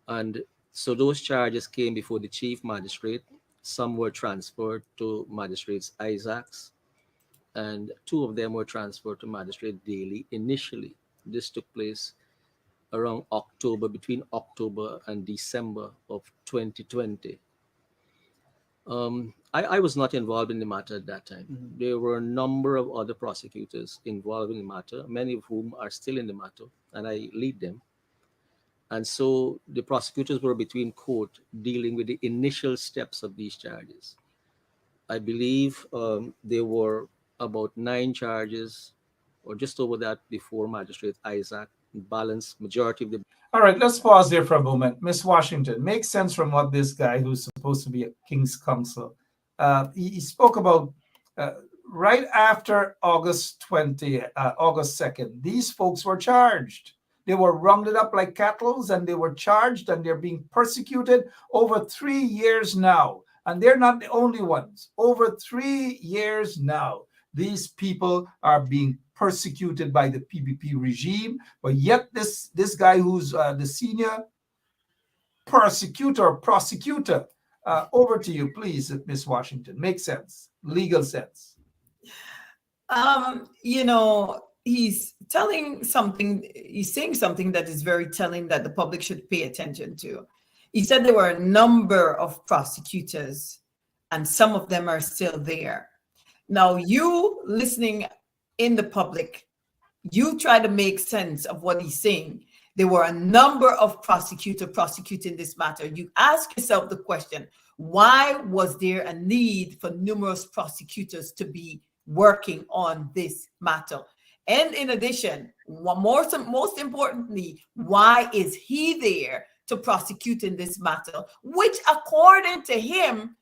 And so those charges came before the chief magistrate. Some were transferred to Magistrate Isaacs, and 2 of them were transferred to Magistrate Daly initially. This took place around between October and December of 2020. I was not involved in the matter at that time. Mm-hmm. There were a number of other prosecutors involved in the matter, many of whom are still in the matter, and I lead them. And so the prosecutors were between court dealing with the initial steps of these charges. I believe there were about 9 charges or just over that before Magistrate Isaac. Balanced majority of the... All right, let's pause there for a moment. Miss Washington, makes sense from what this guy, who's supposed to be a king's counsel, he spoke about right after August 2nd, these folks were charged. They were rounded up like cattle, and they were charged, and they're being persecuted over 3 years now. And they're not the only ones. Over 3 years now, these people are being persecuted by the PPP regime. But yet this guy who's the senior prosecutor, over to you, please, Miss Washington. Makes sense, legal sense. You know, he's saying something that is very telling that the public should pay attention to. He said there were a number of prosecutors, and some of them are still there. Now, you listening in the public, you try to make sense of what he's saying. There were a number of prosecutors prosecuting this matter. You ask yourself the question, why was there a need for numerous prosecutors to be working on this matter? And in addition, most importantly, why is he there to prosecute in this matter, which according to him,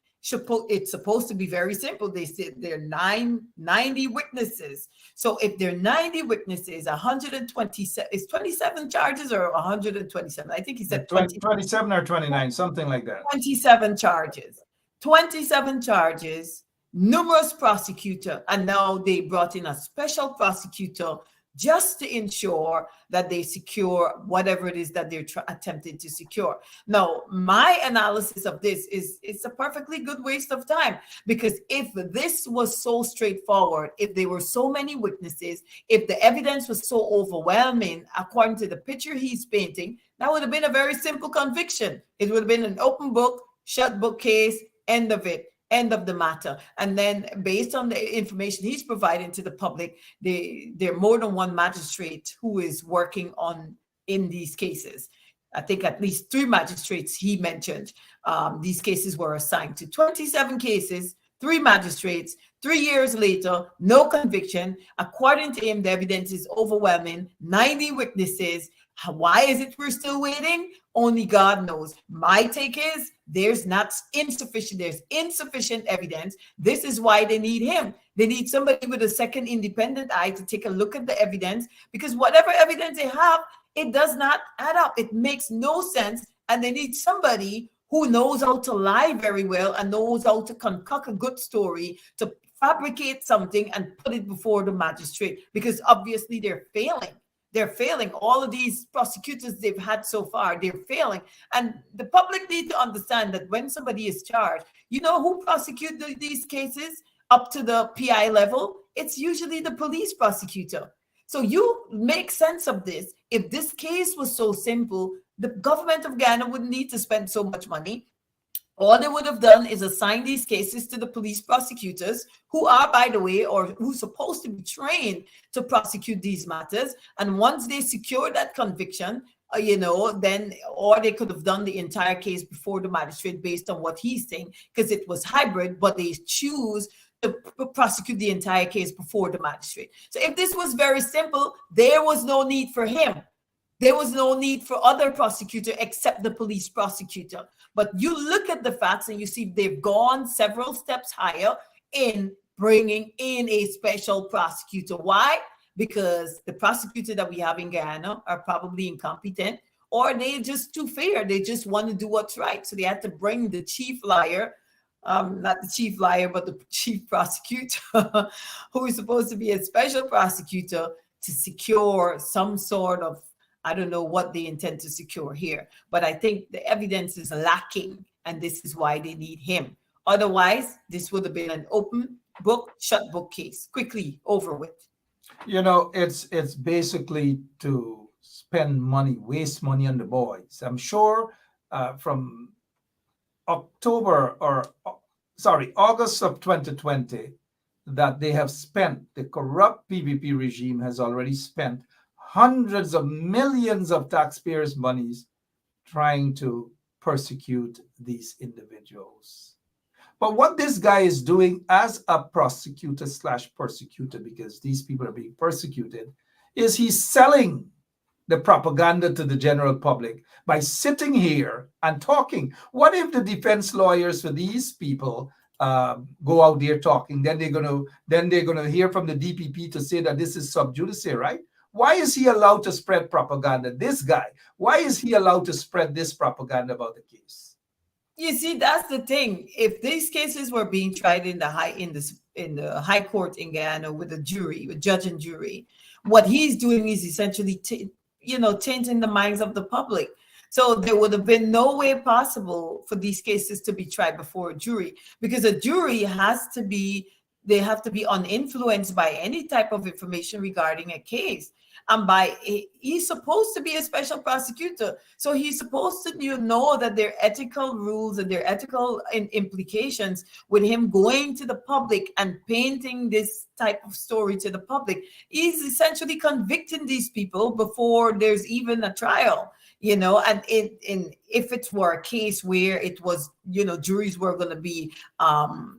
it's supposed to be very simple. They said there are 90 witnesses. So if there are 90 witnesses, 127 is 27 charges or 127. I think he said 27 or 29, something like that. 27 charges. 27 charges, numerous prosecutor, and now they brought in a special prosecutor just to ensure that they secure whatever it is that they're attempting to secure. Now, my analysis of this is it's a perfectly good waste of time, because if this was so straightforward, if there were so many witnesses, if the evidence was so overwhelming, according to the picture he's painting, that would have been a very simple conviction. It would have been an open book, shut book case, end of it. End of the matter. And then based on the information he's providing to the public, there are more than one magistrate who is working on in these cases. I think at least 3 magistrates he mentioned. These cases were assigned to 27 cases, 3 magistrates. 3 years later, no conviction. According to him, the evidence is overwhelming. 90 witnesses. Why is it we're still waiting? Only God knows. My take is there's insufficient evidence. This is why they need him. They need somebody with a second independent eye to take a look at the evidence, because whatever evidence they have, it does not add up. It makes no sense. And they need somebody who knows how to lie very well and knows how to concoct a good story, to fabricate something and put it before the magistrate, because obviously they're failing. They're failing. All of these prosecutors they've had so far, they're failing. And the public need to understand that when somebody is charged, you know who prosecutes these cases up to the PI level? It's usually the police prosecutor. So you make sense of this. If this case was so simple, the government of Guyana wouldn't need to spend so much money. All they would have done is assign these cases to the police prosecutors, who are, by the way, or who's supposed to be trained to prosecute these matters. And once they secure that conviction, then, or they could have done the entire case before the magistrate based on what he's saying, because it was hybrid, but they choose to prosecute the entire case before the magistrate. So if this was very simple, there was no need for him. There was no need for other prosecutor except the police prosecutor. But you look at the facts and you see they've gone several steps higher in bringing in a special prosecutor. Why? Because the prosecutor that we have in Guyana are probably incompetent, or they're just too fair. They just want to do what's right. So they had to bring the chief liar, not the chief liar, but the chief prosecutor, who is supposed to be a special prosecutor to secure some sort of, I don't know what they intend to secure here, but I think the evidence is lacking, and this is why they need him. Otherwise, this would have been an open book, shut book case, quickly over with. It's basically to spend money, waste money on the boys. I'm sure from August of 2020, that they have spent, the corrupt PVP regime has already spent hundreds of millions of taxpayers' monies trying to persecute these individuals. But what this guy is doing as a prosecutor / persecutor, because these people are being persecuted, is he's selling the propaganda to the general public by sitting here and talking. What if the defense lawyers for these people go out there talking? Then they're gonna hear from the DPP to say that this is sub judice, right? Why is he allowed to spread propaganda? This guy, why is he allowed to spread this propaganda about the case? You see, that's the thing. If these cases were being tried in the high court in Guyana with a jury, with judge and jury, what he's doing is essentially, tainting the minds of the public. So there would have been no way possible for these cases to be tried before a jury, because a jury has to be they have to be uninfluenced by any type of information regarding a case. And he's supposed to be a special prosecutor, so he's supposed to know that there are ethical rules and there are ethical implications with him going to the public and painting this type of story to the public. He's essentially convicting these people before there's even a trial. And if it were a case where it was, juries were going to be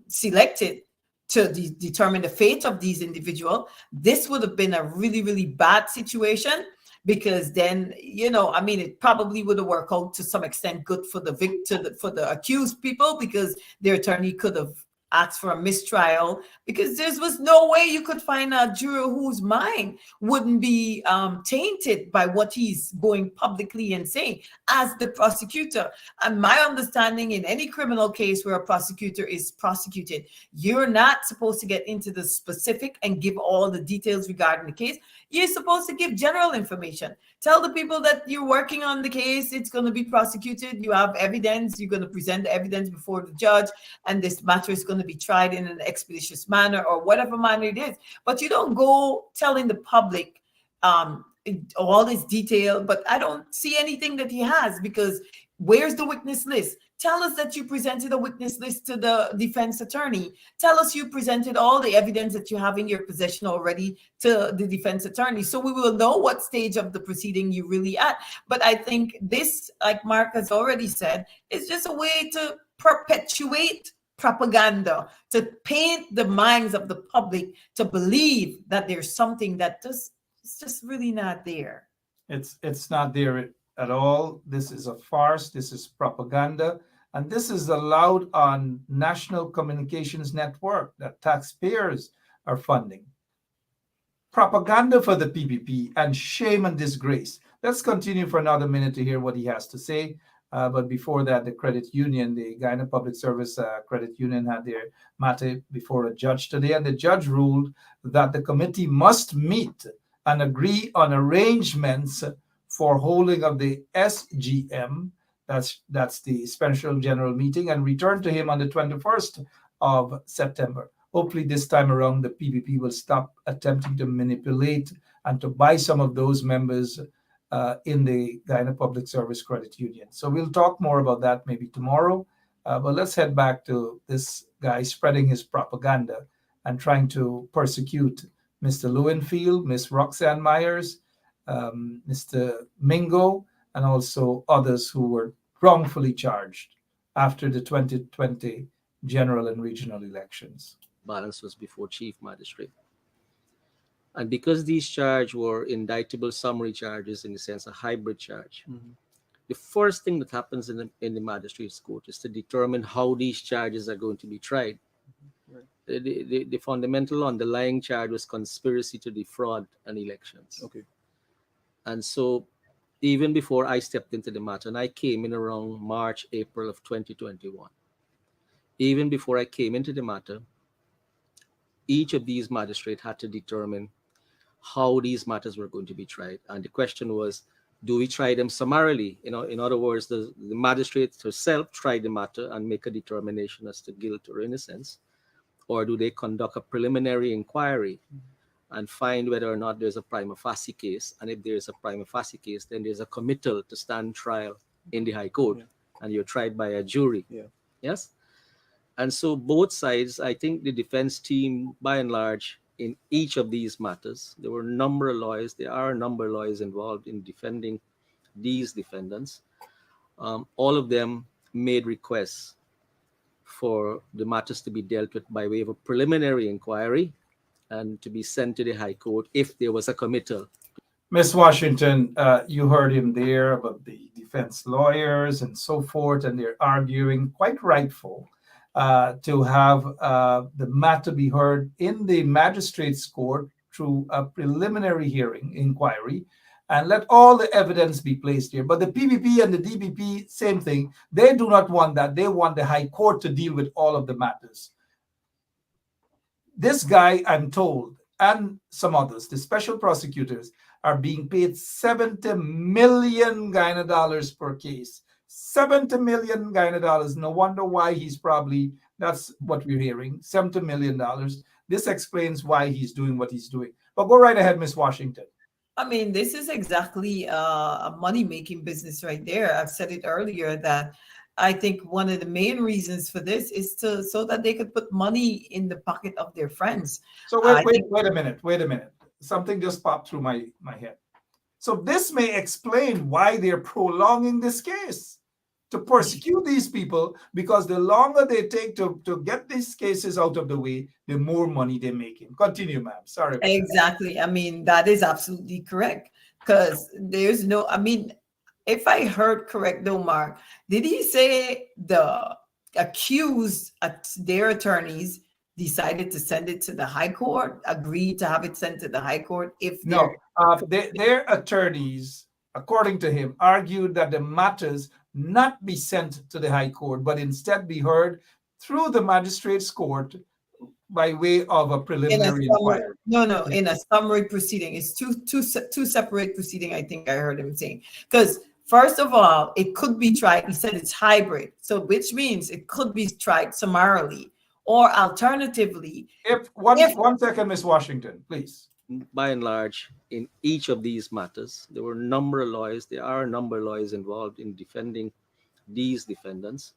selected to determine the fate of these individuals, this would have been a really, really bad situation, because then, it probably would have worked out to some extent good for the victim, for the accused people, because their attorney could have asked for a mistrial, because there was no way you could find a juror whose mind wouldn't be tainted by what he's going publicly and saying as the prosecutor. And my understanding, in any criminal case where a prosecutor is prosecuted, you're not supposed to get into the specific and give all the details regarding the case. You're supposed to give general information. Tell the people that you're working on the case, it's going to be prosecuted, you have evidence, you're going to present the evidence before the judge, and this matter is going to be tried in an expeditious manner, or whatever manner it is. But you don't go telling the public all this detail. But I don't see anything that he has, because where's the witness list? Tell us that you presented a witness list to the defense attorney. Tell us you presented all the evidence that you have in your possession already to the defense attorney, so we will know what stage of the proceeding you're really at. But I think this, like Mark has already said, is just a way to perpetuate propaganda, to paint the minds of the public to believe that there's something that it's just really not there. It's not there at all. This is a farce. This is propaganda. And this is allowed on national communications network that taxpayers are funding. Propaganda for the PPP, and shame and disgrace. Let's continue for another minute to hear what he has to say. But before that, the credit union, the Guyana Public Service Credit Union, had their matter before a judge today. And the judge ruled that the committee must meet and agree on arrangements for holding of the SGM, that's the special general meeting, and return to him on the 21st of September. Hopefully this time around, the PPP will stop attempting to manipulate and to buy some of those members in the Guyana Public Service Credit Union. So we'll talk more about that maybe tomorrow. But let's head back to this guy spreading his propaganda and trying to persecute Mr. Lewinfield, Miss Roxanne Myers, Mr. Mingo, and also others who were wrongfully charged after the 2020 general and regional elections. Balance was before Chief Magistrate. And because these charges were indictable summary charges, in the sense a hybrid charge, the first thing that happens in the magistrate's court is to determine how these charges are going to be tried. The fundamental underlying charge was conspiracy to defraud an elections. Okay. And so even before I stepped into the matter, and I came in around March, April of 2021, even before I came into the matter, each of these magistrates had to determine how these matters were going to be tried. And the question was, do we try them summarily? In other words, the magistrate herself try the matter and make a determination as to guilt or innocence, or do they conduct a preliminary inquiry and find whether or not there's a prima facie case? And if there's a prima facie case, then there's a committal to stand trial in the High Court, and you're tried by a jury. Yes? And so both sides, I think the defense team, by and large, in each of these matters, there were a number of lawyers, there are a number of lawyers involved in defending these defendants. All of them made requests for the matters to be dealt with by way of a preliminary inquiry and to be sent to the High Court if there was a committal. Ms. Washington, you heard him there about the defense lawyers and so forth, and they're arguing, quite rightful, to have the matter be heard in the magistrate's court through a preliminary hearing inquiry, and let all the evidence be placed here. But the PPP and the DPP, same thing. They do not want that. They want the High Court to deal with all of the matters. This guy, I'm told, and some others, the special prosecutors, are being paid 70 million Guyana dollars per case. $70 million Guyana dollars. No wonder why he's probably, that's what we're hearing, $70 million. This explains why he's doing what he's doing. But go right ahead, Miss Washington. I mean, this is exactly a money-making business right there. I've said it earlier that I think one of the main reasons for this is so that they could put money in the pocket of their friends. So wait a minute. Something just popped through my head. So this may explain why they're prolonging this case to persecute these people, because the longer they take to get these cases out of the way, the more money they're making. Continue, ma'am. Sorry. Exactly. I mean, that is absolutely correct, because there's no, I mean, if I heard correct though, Mark, did he say the accused, their attorneys decided to send it to the high court, agreed to have it sent to the high court if No, their attorneys, according to him, argued that the matters not be sent to the high court, but instead be heard through the magistrate's court by way of a preliminary inquiry. In a summary proceeding. It's two separate proceeding, I think I heard him saying. Because first of all, it could be tried, he said it's hybrid, so which means it could be tried summarily, or alternatively. One second, Miss Washington, please. By and large, in each of these matters, there are a number of lawyers involved in defending these defendants.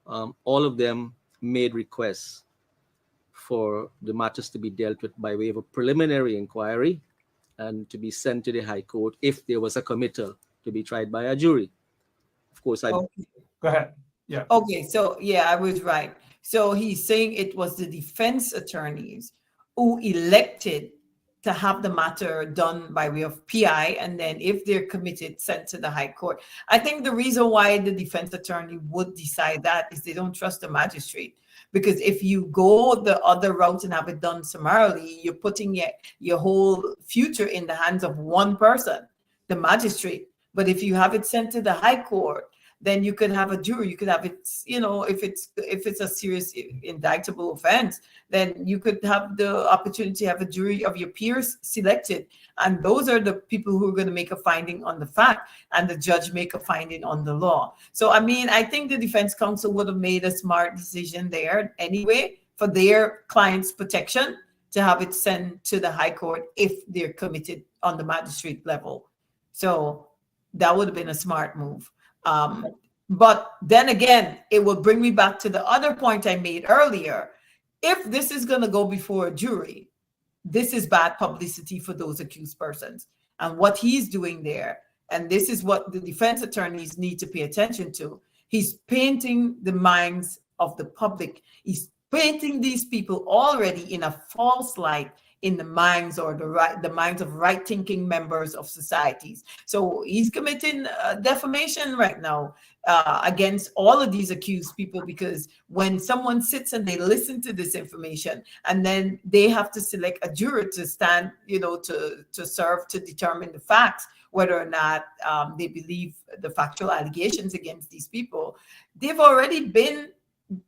All of them made requests for the matters to be dealt with by way of a preliminary inquiry and to be sent to the high court if there was a committal to be tried by a jury. Of course, Go ahead. Yeah. Okay, so yeah, I was right. So he's saying it was the defense attorneys who elected to have the matter done by way of PI, and then if they're committed, sent to the high court. I think the reason why the defense attorney would decide that is they don't trust the magistrate. Because if you go the other route and have it done summarily, you're putting your whole future in the hands of one person, the magistrate. But if you have it sent to the high court, then you could have a jury. You could have it, if it's a serious indictable offense, then you could have the opportunity to have a jury of your peers selected. And those are the people who are going to make a finding on the fact, and the judge make a finding on the law. So, I mean, I think the defense counsel would have made a smart decision there anyway for their client's protection to have it sent to the high court if they're committed on the magistrate level. So that would have been a smart move. But then again, it will bring me back to the other point I made earlier. If this is going to go before a jury, this is bad publicity for those accused persons and what he's doing there. And this is what the defense attorneys need to pay attention to. He's painting the minds of the public. He's painting these people already in a false light in the minds or the minds of right-thinking members of societies. So he's committing defamation right now against all of these accused people, because when someone sits and they listen to this information and then they have to select a juror to stand, to serve to determine the facts, whether or not they believe the factual allegations against these people,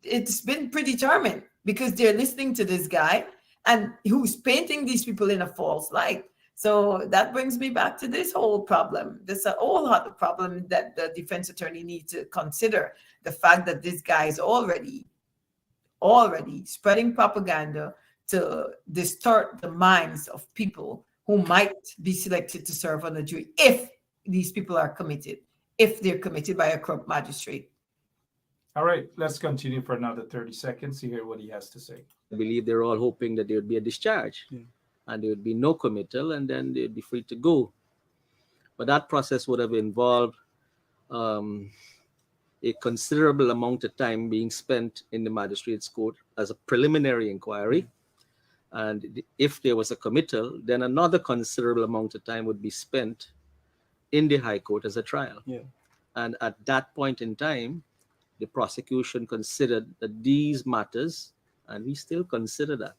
it's been predetermined, because they're listening to this guy and who's painting these people in a false light. So that brings me back to this whole problem. There's a whole other problem that the defense attorney needs to consider. The fact that this guy is already spreading propaganda to distort the minds of people who might be selected to serve on the jury if these people are committed, if they're committed by a corrupt magistrate. All right, let's continue for another 30 seconds to hear what he has to say. I believe they're all hoping that there would be a discharge and there would be no committal, and then they'd be free to go. But that process would have involved a considerable amount of time being spent in the magistrate's court as a preliminary inquiry. And if there was a committal, then another considerable amount of time would be spent in the high court as a trial. Yeah. And at that point in time, the prosecution considered that these matters, and we still consider that,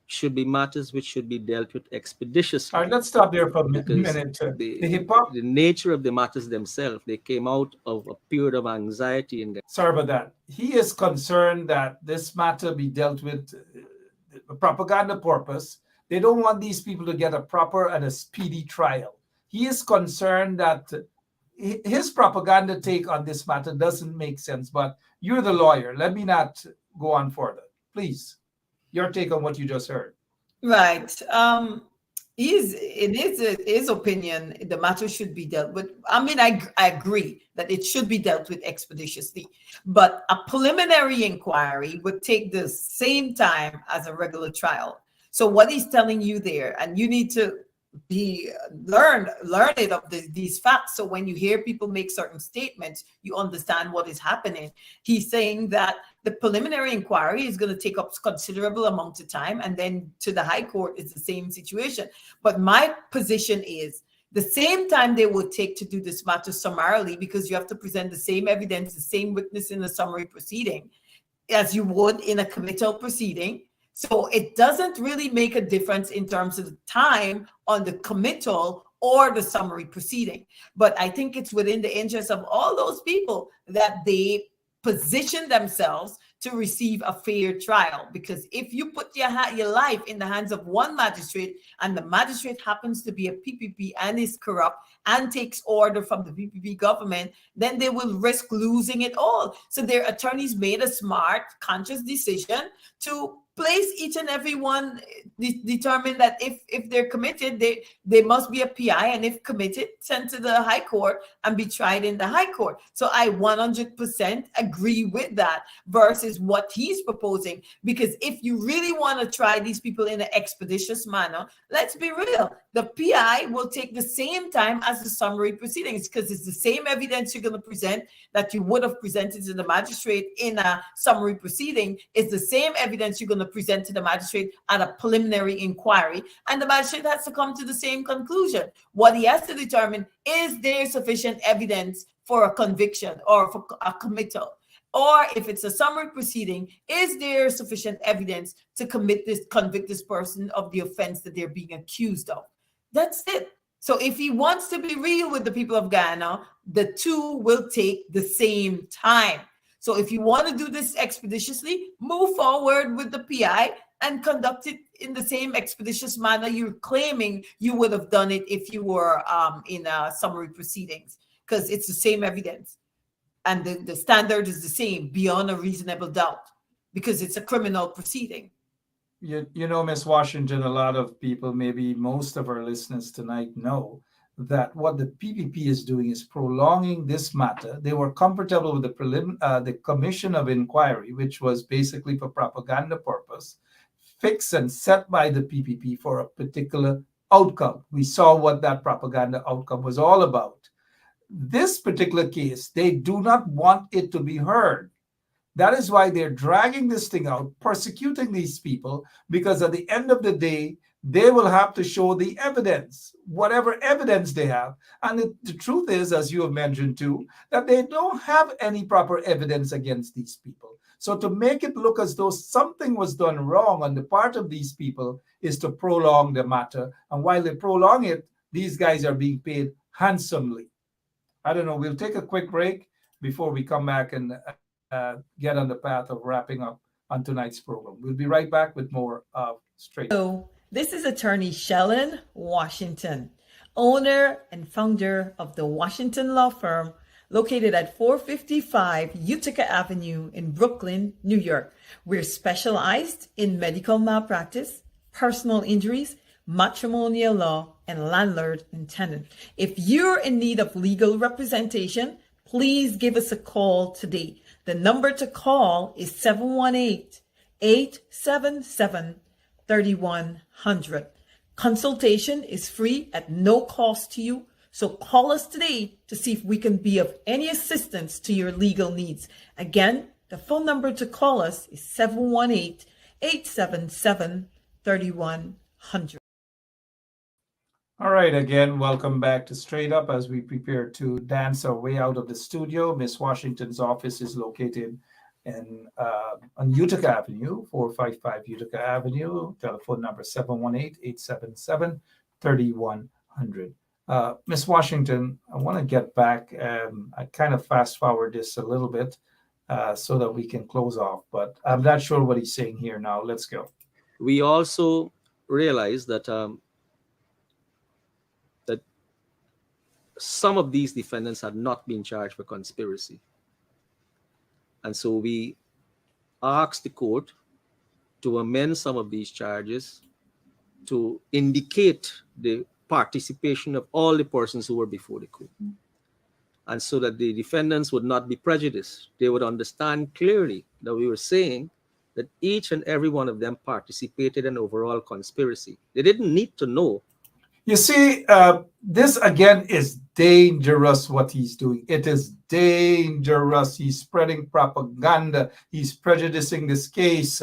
should be matters which should be dealt with expeditiously. All right, let's stop there for a minute. The nature of the matters themselves, they came out of a period of anxiety. Sorry about that. He is concerned that this matter be dealt with a propaganda purpose. They don't want these people to get a proper and a speedy trial. He is concerned that his propaganda take on this matter doesn't make sense. But you're the lawyer. Let me not go on further. Please, your take on what you just heard. Right. In his opinion, the matter should be dealt with. I mean, I agree that it should be dealt with expeditiously, but a preliminary inquiry would take the same time as a regular trial. So what he's telling you there, and you need to be learn it of these facts. So when you hear people make certain statements, you understand what is happening. He's saying that the preliminary inquiry is going to take up considerable amount of time, and then to the high court it's the same situation. But my position is the same time they would take to do this matter summarily, because you have to present the same evidence, the same witness in the summary proceeding as you would in a committal proceeding. So it doesn't really make a difference in terms of the time on the committal or the summary proceeding. But I think it's within the interest of all those people that they position themselves to receive a fair trial. Because if you put your life in the hands of one magistrate, and the magistrate happens to be a PPP and is corrupt and takes order from the PPP government, then they will risk losing it all. So their attorneys made a smart, conscious decision to place each and every one, determine that if they're committed, they must be a PI, and if committed, sent to the high court and be tried in the high court. So I 100% agree with that versus what he's proposing. Because if you really want to try these people in an expeditious manner, let's be real, the PI will take the same time as the summary proceedings, because it's the same evidence you're going to present that you would have presented to the magistrate in a summary proceeding. It's the same evidence you're going to present to the magistrate at a preliminary inquiry, and the magistrate has to come to the same conclusion. What he has to determine, is there sufficient evidence for a conviction or for a committal? Or if it's a summary proceeding, is there sufficient evidence to convict this person of the offense that they're being accused of? That's it. So if he wants to be real with the people of Guyana, the two will take the same time. So if you want to do this expeditiously, move forward with the PI and conduct it in the same expeditious manner you're claiming you would have done it if you were in summary proceedings, because it's the same evidence. And the standard is the same beyond a reasonable doubt, because it's a criminal proceeding. You know, Miss Washington, a lot of people, maybe most of our listeners tonight, know that what the PPP is doing is prolonging this matter. They were comfortable with the commission of inquiry, which was basically for propaganda purpose, fixed and set by the PPP for a particular outcome. We saw what that propaganda outcome was all about. This particular case, they do not want it to be heard. That is why they're dragging this thing out, persecuting these people, because at the end of the day, they will have to show the evidence, whatever evidence they have. And the truth is, as you have mentioned too, that they don't have any proper evidence against these people. So to make it look as though something was done wrong on the part of these people is to prolong the matter. And while they prolong it, these guys are being paid handsomely. I don't know. We'll take a quick break before we come back and get on the path of wrapping up on tonight's program. We'll be right back with more of Straight. So this is attorney Shellen Washington, owner and founder of the Washington Law Firm, located at 455 Utica Avenue in Brooklyn, New York. We're specialized in medical malpractice, personal injuries, matrimonial law, and landlord and tenant. If you're in need of legal representation, please give us a call today. The number to call is 718-877-3100. Consultation is free at no cost to you. So call us today to see if we can be of any assistance to your legal needs. Again, the phone number to call us is 718-877-3100. All right, again, welcome back to Straight Up as we prepare to dance our way out of the studio. Miss Washington's office is located on Utica Avenue, 455 Utica Avenue. Telephone number 718-877-3100. Miss Washington, I want to get back. I kind of fast forward this a little bit so that we can close off, but I'm not sure what he's saying here now. Let's go. We also realize that some of these defendants had not been charged for conspiracy. And so we asked the court to amend some of these charges to indicate the participation of all the persons who were before the court. And so that the defendants would not be prejudiced. They would understand clearly that we were saying that each and every one of them participated in overall conspiracy. They didn't need to know. You see, this again is dangerous what he's doing. It is dangerous. He's spreading propaganda. He's prejudicing this case.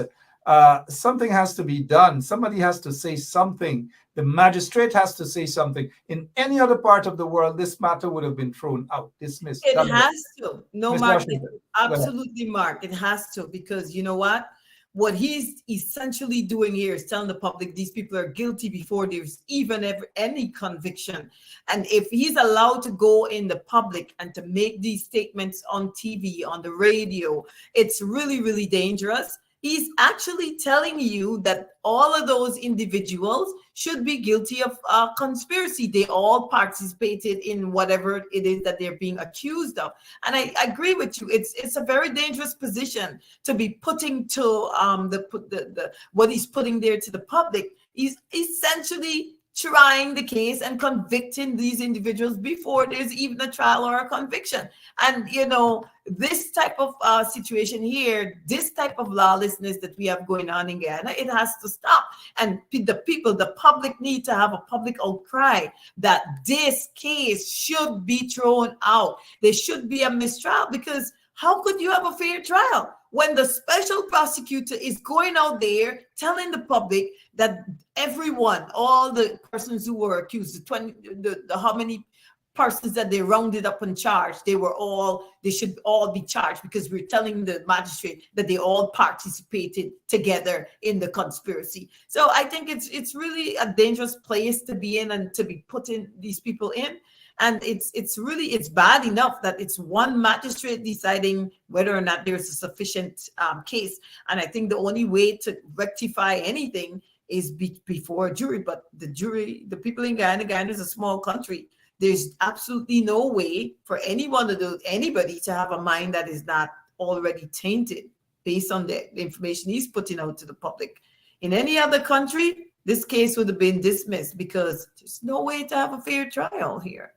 Something has to be done. Somebody has to say something. The magistrate has to say something. In any other part of the world, this matter would have been thrown out, dismissed. It has to. No, Ms. Mark, Washington, absolutely, Mark. It has to, because you know what? What he's essentially doing here is telling the public these people are guilty before there's even any conviction. And if he's allowed to go in the public and to make these statements on TV, on the radio, it's really, really dangerous. He's actually telling you that all of those individuals should be guilty of conspiracy. They all participated in whatever it is that they're being accused of. And I agree with you. It's a very dangerous position to be putting to the what he's putting there to the public. He's essentially trying the case and convicting these individuals before there's even a trial or a conviction. And, you know, this type of situation here, this type of lawlessness that we have going on in Guyana, it has to stop. And the public need to have a public outcry that this case should be thrown out. There should be a mistrial, because how could you have a fair trial when the special prosecutor is going out there telling the public that everyone, all the persons who were accused, how many persons that they rounded up and charged, they should all be charged, because we're telling the magistrate that they all participated together in the conspiracy. So I think it's really a dangerous place to be in and to be putting these people in. And it's bad enough that it's one magistrate deciding whether or not there's a sufficient case. And I think the only way to rectify anything is before a jury. But the people in Guyana is a small country. There's absolutely no way for anybody to have a mind that is not already tainted based on the information he's putting out to the public. In any other country, this case would have been dismissed, because there's no way to have a fair trial here.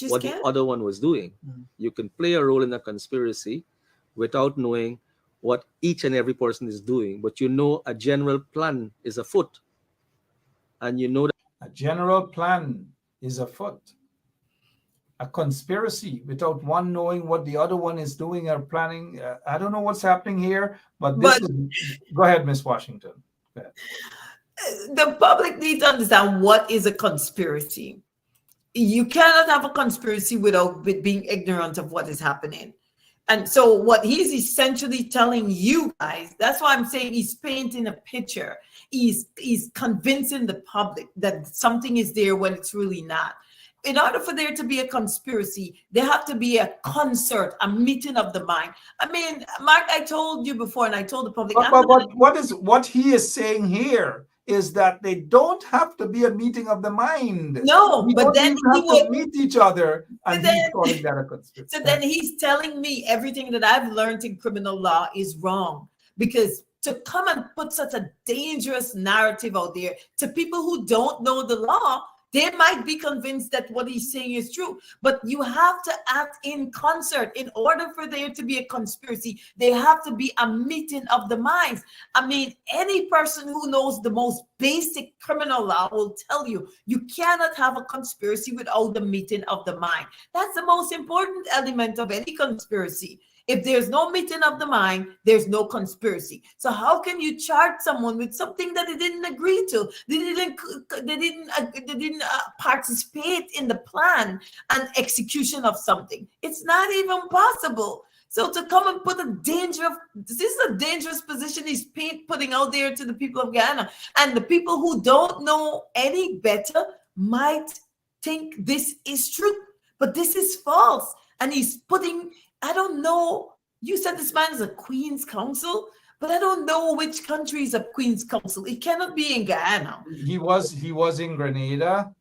What the other one was doing. You can play a role in a conspiracy without knowing what each and every person is doing, but you know a general plan is afoot, and you know that a general plan is afoot. A conspiracy without one knowing what the other one is doing or planning. I don't know what's happening here, but go ahead, Ms. Washington. Go ahead. The public needs to understand what is a conspiracy. You cannot have a conspiracy without being ignorant of what is happening. And so what he's essentially telling you guys, that's why I'm saying he's painting a picture. He's convincing the public that something is there when it's really not. In order for there to be a conspiracy, there have to be a concert, a meeting of the mind. I mean, Mark, I told you before, and I told the public. What he is saying here is that they don't have to be a meeting of the mind. No, but then he would meet each other, and he's calling that a conspiracy. So then he's telling me everything that I've learned in criminal law is wrong, because to come and put such a dangerous narrative out there to people who don't know the law, they might be convinced that what he's saying is true, but you have to act in concert. In order for there to be a conspiracy, there have to be a meeting of the minds. I mean, any person who knows the most basic criminal law will tell you, you cannot have a conspiracy without the meeting of the mind. That's the most important element of any conspiracy. If there's no meeting of the mind, there's no conspiracy. So how can you charge someone with something that they didn't agree to? They didn't participate in the plan and execution of something. It's not even possible. So to come and put this is a dangerous position he's putting out there to the people of Guyana. And the people who don't know any better might think this is true, but this is false. And he's putting, I don't know, you said this man is a Queen's Counsel, but I don't know which country is a Queen's Counsel. It cannot be in Guyana. He was in Grenada.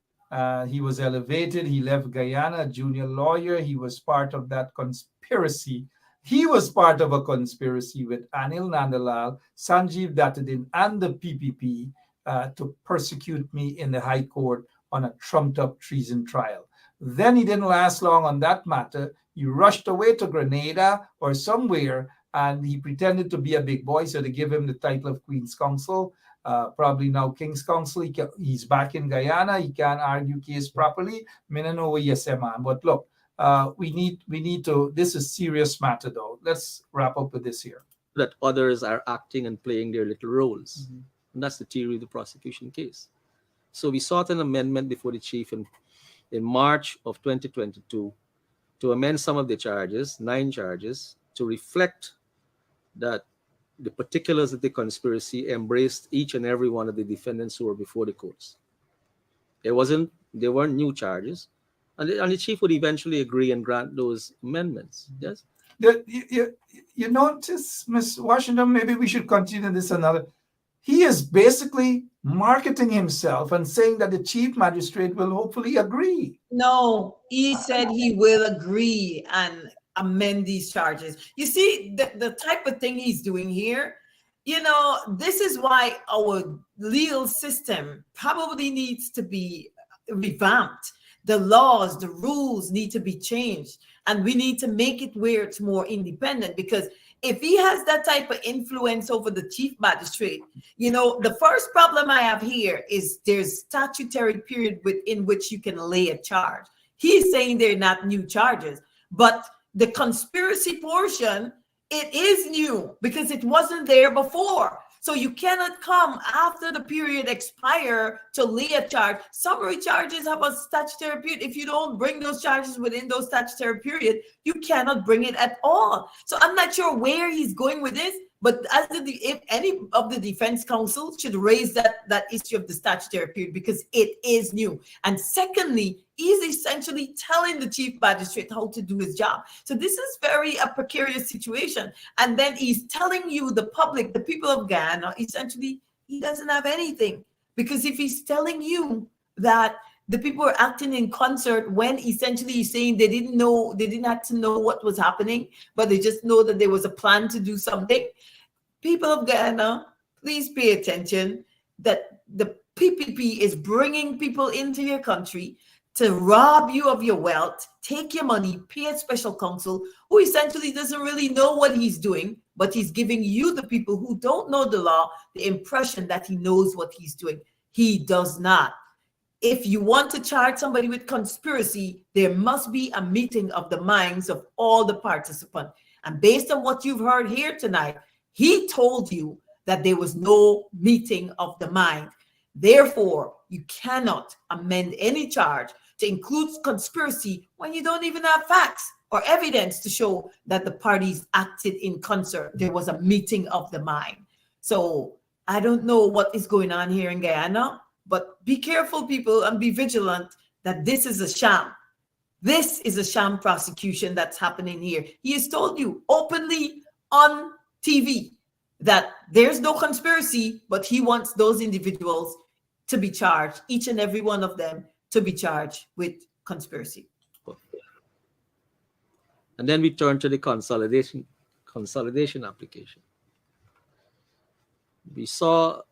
He was elevated. He left Guyana, a junior lawyer. He was part of that conspiracy. He was part of a conspiracy with Anil Nandalal, Sanjeev Dattadin, and the PPP to persecute me in the High Court on a trumped-up treason trial. Then he didn't last long on that matter. He rushed away to Grenada or somewhere, and he pretended to be a big boy, so they give him the title of Queen's Counsel. Probably now King's Counsel. He's back in Guyana. He can't argue case properly. But look, we need to. This is serious matter, though. Let's wrap up with this here. That others are acting and playing their little roles, and that's the theory of the prosecution case. So we sought an amendment before the chief in March of 2022 to amend some of the charges, 9 charges, to reflect that the particulars of the conspiracy embraced each and every one of the defendants who were before the courts. There weren't new charges, and the chief would eventually agree and grant those amendments. Yes. You notice, Ms. Washington, maybe we should continue this another. He is basically marketing himself and saying that the chief magistrate will hopefully agree. No, he said he will agree and amend these charges. You see, the type of thing he's doing here, this is why our legal system probably needs to be revamped. The laws, the rules need to be changed, and we need to make it where it's more independent, because if he has that type of influence over the chief magistrate, the first problem I have here is there's statutory period within which you can lay a charge. He's saying they're not new charges, but the conspiracy portion, it is new because it wasn't there before. So you cannot come after the period expire to lay a charge. Summary charges have a statutory period. If you don't bring those charges within those statutory period, you cannot bring it at all. So I'm not sure where he's going with this, but if any of the defense counsel should raise that issue of the statutory period, because it is new. And secondly, he's essentially telling the chief magistrate how to do his job. So this is a precarious situation. And then he's telling you, the public, the people of Guyana, essentially, he doesn't have anything. Because if he's telling you that the people are acting in concert when essentially he's saying they didn't have to know what was happening, but they just know that there was a plan to do something. People of Guyana, please pay attention that the PPP is bringing people into your country to rob you of your wealth, take your money, pay a special counsel who essentially doesn't really know what he's doing, but he's giving you, the people who don't know the law, the impression that he knows what he's doing. He does not. If you want to charge somebody with conspiracy, there must be a meeting of the minds of all the participants. And based on what you've heard here tonight, he told you that there was no meeting of the mind. Therefore, you cannot amend any charge to include conspiracy when you don't even have facts or evidence to show that the parties acted in concert. There was a meeting of the mind. So I don't know what is going on here in Guyana, but be careful, people, and be vigilant that this is a sham. This is a sham prosecution that's happening here. He has told you openly on TV that there's no conspiracy, but he wants those individuals to be charged, each and every one of them to be charged with conspiracy. And then we turn to the consolidation application. We saw,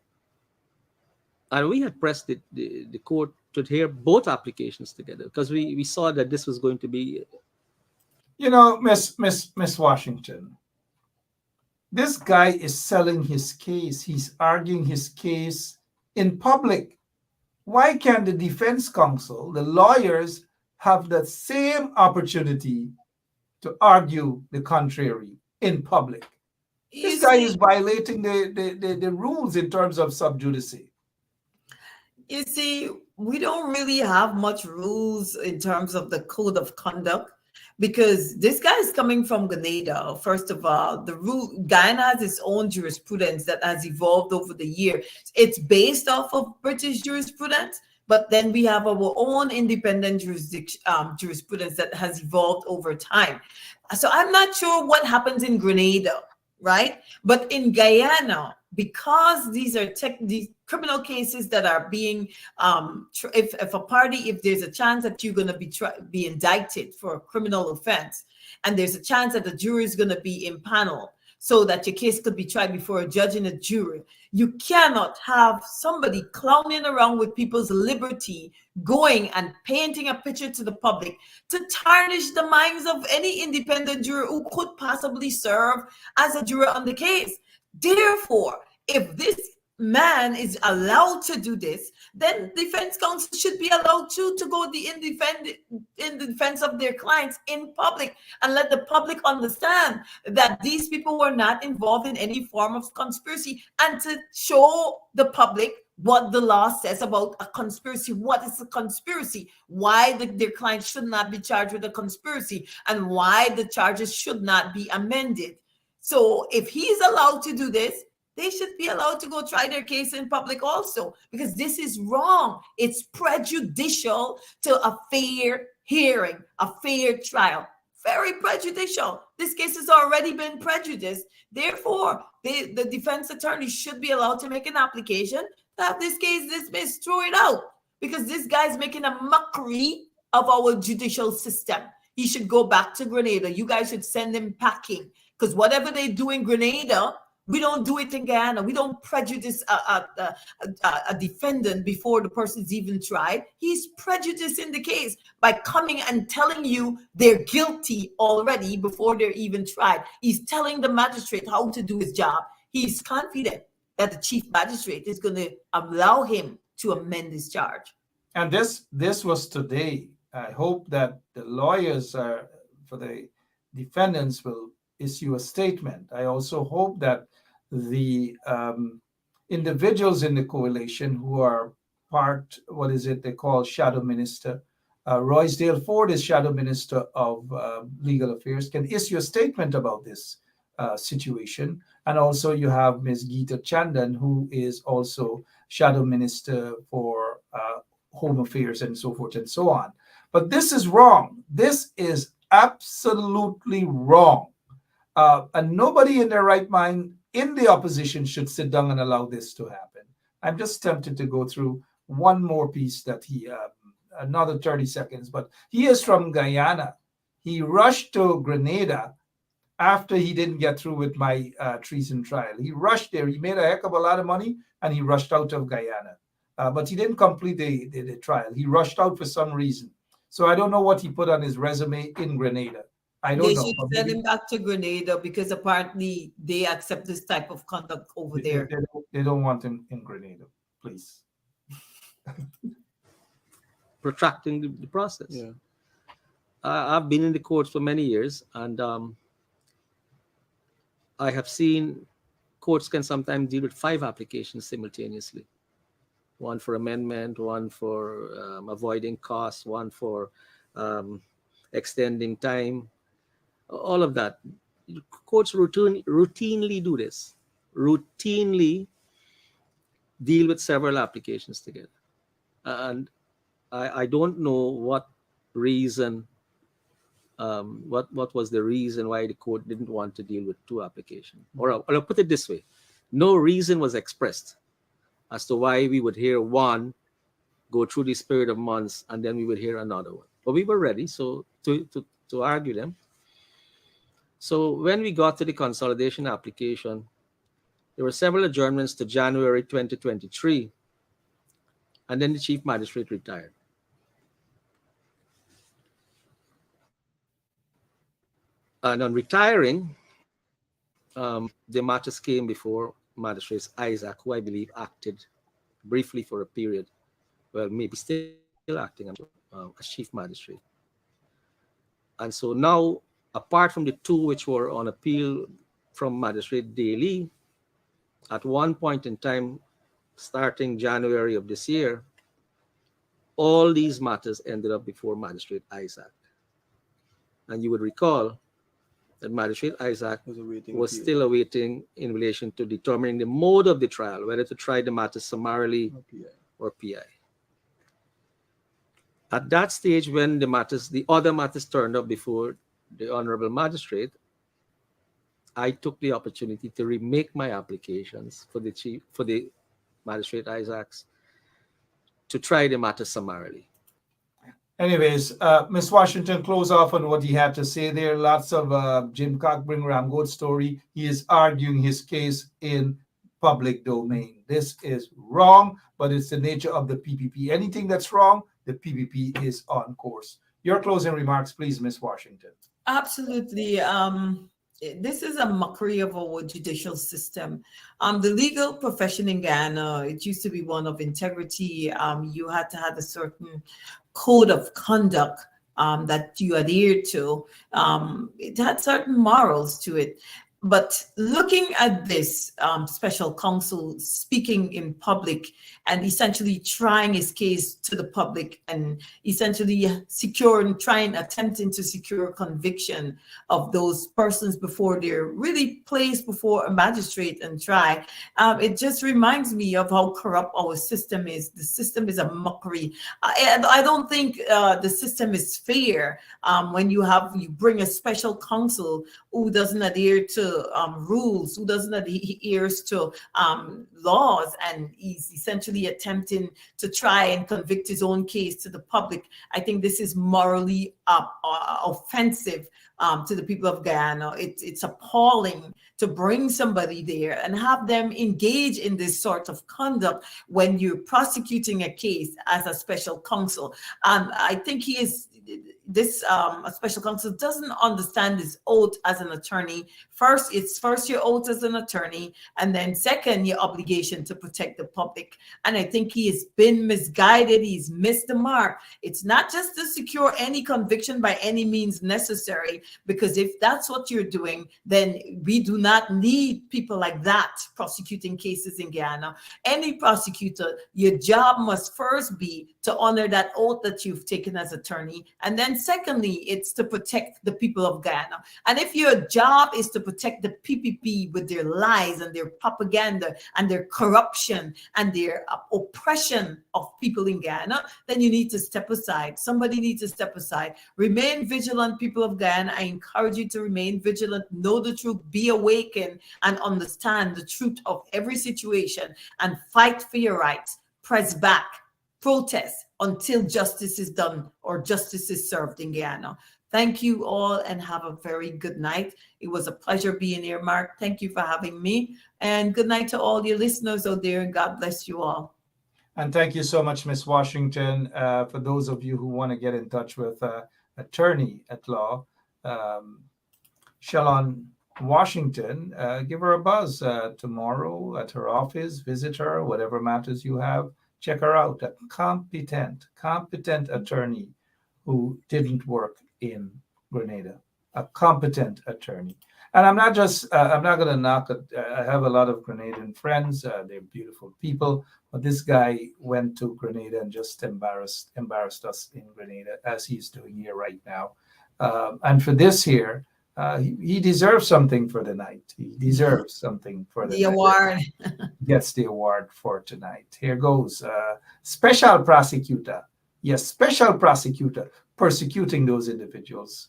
and we had pressed the court to hear both applications together because we saw that this was going to be. Miss Washington, this guy is selling his case. He's arguing his case in public. Why can't the defense counsel, the lawyers, have the same opportunity to argue the contrary in public? This guy is violating the rules in terms of sub judice. You see, we don't really have much rules in terms of the code of conduct, because this guy is coming from Grenada. First of all, Guyana has its own jurisprudence that has evolved over the year. It's based off of British jurisprudence, but then we have our own independent jurisprudence that has evolved over time. So I'm not sure what happens in Grenada, right? But in Guyana, because these are these criminal cases that are being, if a party, if there's a chance that you're going to be indicted for a criminal offense, and there's a chance that the jury is going to be impaneled so that your case could be tried before a judge and a jury, you cannot have somebody clowning around with people's liberty, going and painting a picture to the public to tarnish the minds of any independent juror who could possibly serve as a juror on the case. Therefore, if this man is allowed to do this, then defense counsel should be allowed to go in defense of their clients in public, and let the public understand that these people were not involved in any form of conspiracy, and to show the public what the law says about a conspiracy. What is a conspiracy? Why their clients should not be charged with a conspiracy, and why the charges should not be amended. So if he's allowed to do this, they should be allowed to go try their case in public also, because this is wrong. It's prejudicial to a fair hearing, a fair trial. Very prejudicial. This case has already been prejudiced. Therefore, the defense attorney should be allowed to make an application to have this case dismissed, throw it out, because this guy's making a mockery of our judicial system. He should go back to Grenada. You guys should send him packing, because whatever they do in Grenada, we don't do it in Guyana. We don't prejudice a defendant before the person's even tried. He's prejudicing the case by coming and telling you they're guilty already before they're even tried. He's telling the magistrate how to do his job. He's confident that the chief magistrate is going to allow him to amend his charge. And this was today. I hope that the lawyers for the defendants will issue a statement. I also hope that the individuals in the coalition who are part, what is it they call shadow minister, Roysdale Ford is shadow minister of legal affairs, can issue a statement about this situation. And also you have Ms. Geeta Chandan, who is also shadow minister for home affairs and so forth and so on. But this is wrong. This is absolutely wrong. And nobody in their right mind in the opposition should sit down and allow this to happen. I'm just tempted to go through one more piece that another 30 seconds, but he is from Guyana. He rushed to Grenada after he didn't get through with my treason trial. He rushed there. He made a heck of a lot of money, and he rushed out of Guyana. But he didn't complete the trial. He rushed out for some reason. So I don't know what he put on his resume in Grenada. I don't know. They should send him back to Grenada, because apparently they accept this type of conduct over there. They don't want him in Grenada, please. Protracting the process. Yeah. I've been in the courts for many years, and I have seen courts can sometimes deal with 5 applications simultaneously. One for amendment, one for avoiding costs, one for extending time. All of that. Courts routinely do this. Routinely deal with several applications together. And I don't know what reason, what was the reason why the court didn't want to deal with 2 applications. Or I'll put it this way. No reason was expressed as to why we would hear one, go through this period of months, and then we would hear another one. But we were ready to argue them. So when we got to the consolidation application, there were several adjournments to January 2023, and then the chief magistrate retired. And on retiring, the matters came before Magistrate Isaac, who I believe acted briefly for a period, well, maybe still acting as chief magistrate. And so now, apart from the 2 which were on appeal from Magistrate Daly, at one point in time, starting January of this year, all these matters ended up before Magistrate Isaac. And you would recall that Magistrate Isaac was still awaiting in relation to determining the mode of the trial, whether to try the matter summarily or PI. At that stage, when the other matters turned up before the Honorable Magistrate, I took the opportunity to remake my applications for the Magistrate Isaacs to try the matter summarily. Anyways, Miss Washington, close off on what he had to say there. Lots of Jim Cockburn Ramgood story. He is arguing his case in public domain. This is wrong, but it's the nature of the PPP. Anything that's wrong, the PPP is on course. Your closing remarks, please, Miss Washington. Absolutely. This is a mockery of our judicial system. The legal profession in Guyana, it used to be one of integrity. You had to have a certain code of conduct that you adhered to. It had certain morals to it. But looking at this special counsel speaking in public and essentially trying his case to the public and essentially attempting to secure conviction of those persons before they're really placed before a magistrate and tried, it just reminds me of how corrupt our system is. The system is a mockery. I don't think the system is fair when you bring a special counsel who doesn't adhere to rules, who doesn't adhere to laws, and he's essentially attempting to try and convict his own case to the public. I think this is morally offensive to the people of Guyana. It's appalling to bring somebody there and have them engage in this sort of conduct when you're prosecuting a case as a special counsel. I think this special counsel doesn't understand his oath as an attorney. First your oath as an attorney, and then second, your obligation to protect the public. And I think he has been misguided. He's missed the mark. It's not just to secure any conviction by any means necessary, because if that's what you're doing, then we do not need people like that prosecuting cases in Guyana. Any prosecutor, your job must first be to honor that oath that you've taken as attorney, and then secondly, it's to protect the people of Guyana. And if your job is to protect the PPP with their lies and their propaganda and their corruption and their oppression of people in Guyana, then you need to step aside. Somebody needs to step aside. Remain vigilant, people of Guyana. I encourage you to remain vigilant, know the truth, be awakened, and understand the truth of every situation, and fight for your rights. Press back, protest until justice is done or justice is served in Guyana. Thank you all and have a very good night. It was a pleasure being here, Mark. Thank you for having me. And good night to all your listeners out there, and God bless you all. And thank you so much, Miss Washington. For those of you who want to get in touch with attorney at law, Shalon Washington, give her a buzz tomorrow at her office. Visit her, whatever matters you have. Check her out. A competent attorney who didn't work in Grenada. A competent attorney. And I'm not going to knock it. I have a lot of Grenadian friends. They're beautiful people. But this guy went to Grenada and just embarrassed us in Grenada, as he's doing here right now. And for this here, he deserves something for the night. He deserves something for the award. Gets the award for tonight. Here goes. Special prosecutor. Yes, special prosecutor persecuting those individuals.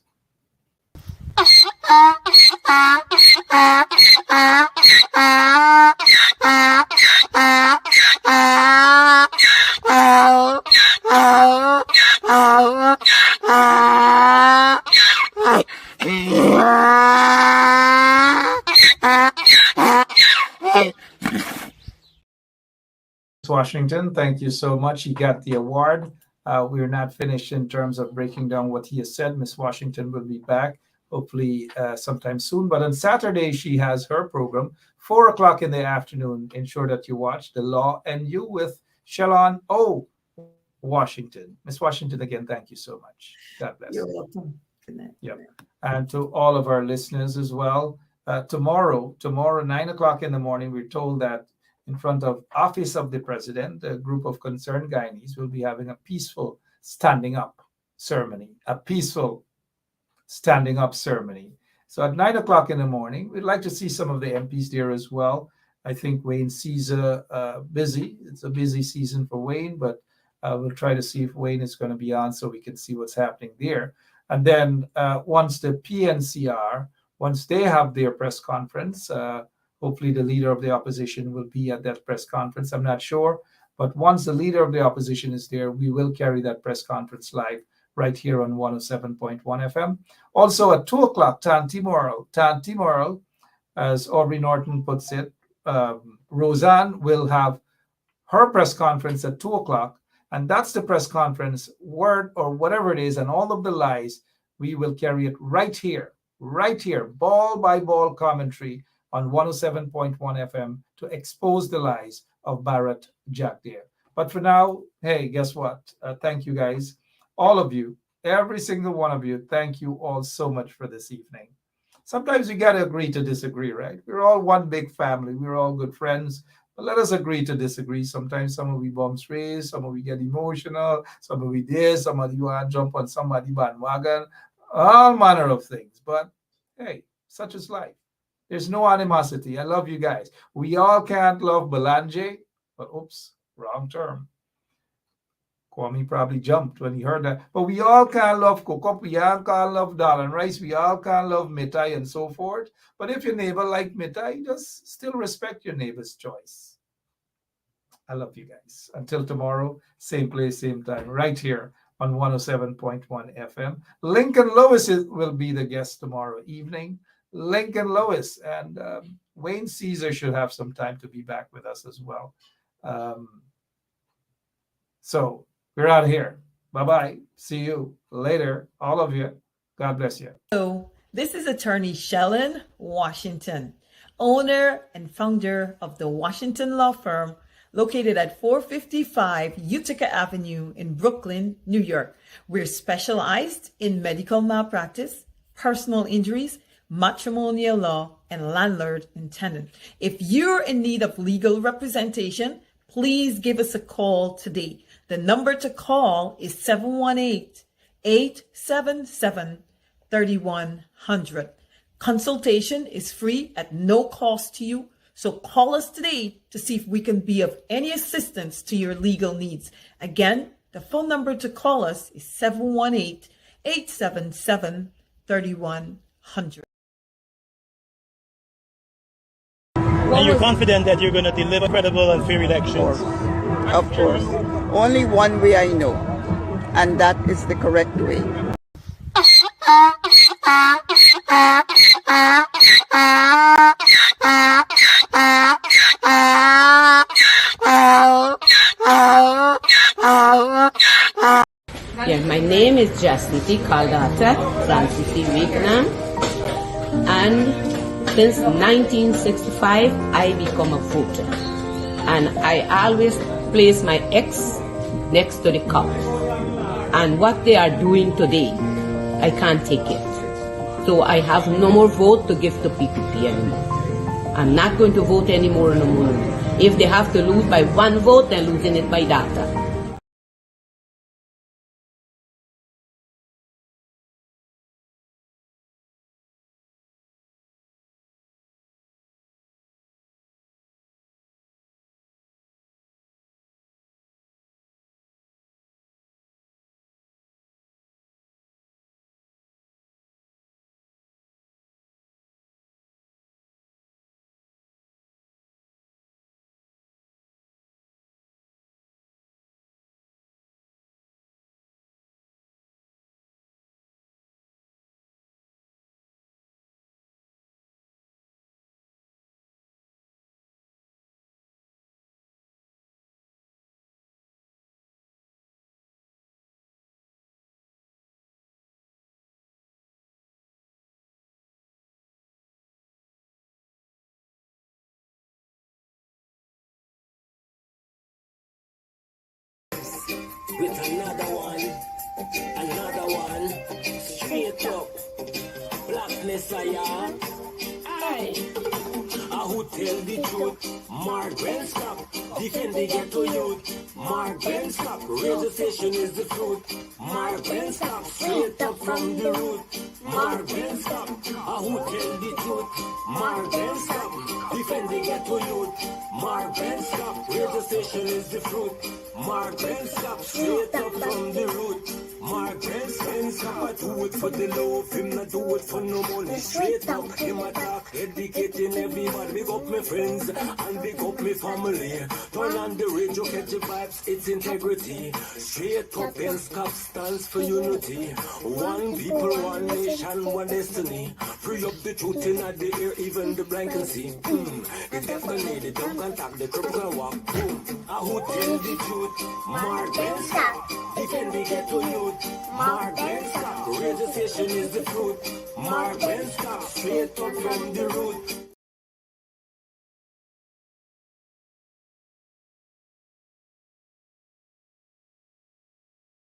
Washington, thank you so much. He got the award. We're not finished in terms of breaking down what he has said. Miss Washington will be back hopefully sometime soon. But on Saturday, she has her program, 4 o'clock in the afternoon. Ensure that you watch The Law and You with Shalon Washington. Miss Washington, again, thank you so much. God bless. You're welcome. Good night. Yep. And to all of our listeners as well, tomorrow, 9 o'clock in the morning, we're told that in front of Office of the President, a group of concerned Guyanese will be having a peaceful standing up ceremony, So at 9 o'clock in the morning, we'd like to see some of the MPs there as well. I think Wayne sees busy. It's a busy season for Wayne, but we'll try to see if Wayne is going to be on so we can see what's happening there. And then once the PNCR once they have their press conference, hopefully the leader of the opposition will be at that press conference. I'm not sure. But once the leader of the opposition is there, we will carry that press conference live right here on 107.1 FM. Also at 2 o'clock, Tanti as Aubrey Norton puts it, Roseanne will have her press conference at 2 o'clock. And that's the press conference, word or whatever it is, and all of the lies, we will carry it right here, ball by ball commentary on 107.1 FM to expose the lies of Barrett Jack there. But for now, hey, guess what? Thank you guys, all of you, every single one of you. Thank you all so much for this evening. Sometimes we got to agree to disagree, right? We're all one big family. We're all good friends. But let us agree to disagree. Sometimes some of we bombs raise, some of we get emotional, some of we this, some of you want to jump on somebody bandwagon, all manner of things. But hey, such is life. There's no animosity. I love you guys. We all can't love Belanje, but oops, wrong term. Kwame probably jumped when he heard that. But we all can love Kokop, we all can love dal and rice, we all can love mitai and so forth. But if your neighbor like mitai, just still respect your neighbor's choice. I love you guys. Until tomorrow, same place, same time, right here on 107.1 FM. Lincoln Lewis will be the guest tomorrow evening. Lincoln Lewis and Wayne Caesar should have some time to be back with us as well. So we're out of here. Bye-bye. See you later, all of you. God bless you. So this is attorney Shellen Washington, owner and founder of the Washington Law Firm, located at 455 Utica Avenue in Brooklyn, New York. We're specialized in medical malpractice, personal injuries, matrimonial law, and landlord and tenant. If you're in need of legal representation, please give us a call today. The number to call is 718-877-3100. Consultation is free at no cost to you. So call us today to see if we can be of any assistance to your legal needs. Again, the phone number to call us is 718-877-3100. And you're confident that you're going to deliver credible and fair elections? Of course. Only one way I know, and that is the correct way. Yeah, my name is Jasmine Caldata Francis Vietnam, and since 1965 I become a voter, and I always place my X next to the cup. And what they are doing today, I can't take it. So I have no more vote to give to PPP anymore. I'm not going to vote anymore no more. If they have to lose by one vote, they're losing it by data. With another one, straight up, blackness I am. Aye. Who tell the truth? Mark Ben stop, defend the ghetto youth. Mark Ben stop, registration is the fruit. Mark Ben stop, straight up from the root. Mark Ben stop, who tell the truth? Mark Ben stop, defend the ghetto youth. Mark Ben stop, registration is the fruit. Mark Ben stop, straight up from the root. Mark Benz I do it for the love, him not do it for no money. Straight up, him attack, educating everybody. Big up my friends and big up my family. Turn on the radio, catch the vibes, it's integrity. Straight up, NSCAP stands for unity. One people, one nation, one destiny. Free up the truth in the air, even the blind can see. The deaf can hear, the dumb can talk, the cripple can walk. I who tell the truth, Mark Benz defend the ghetto youth, Mark Benz registration is the truth, Mark Benz straight up from the root.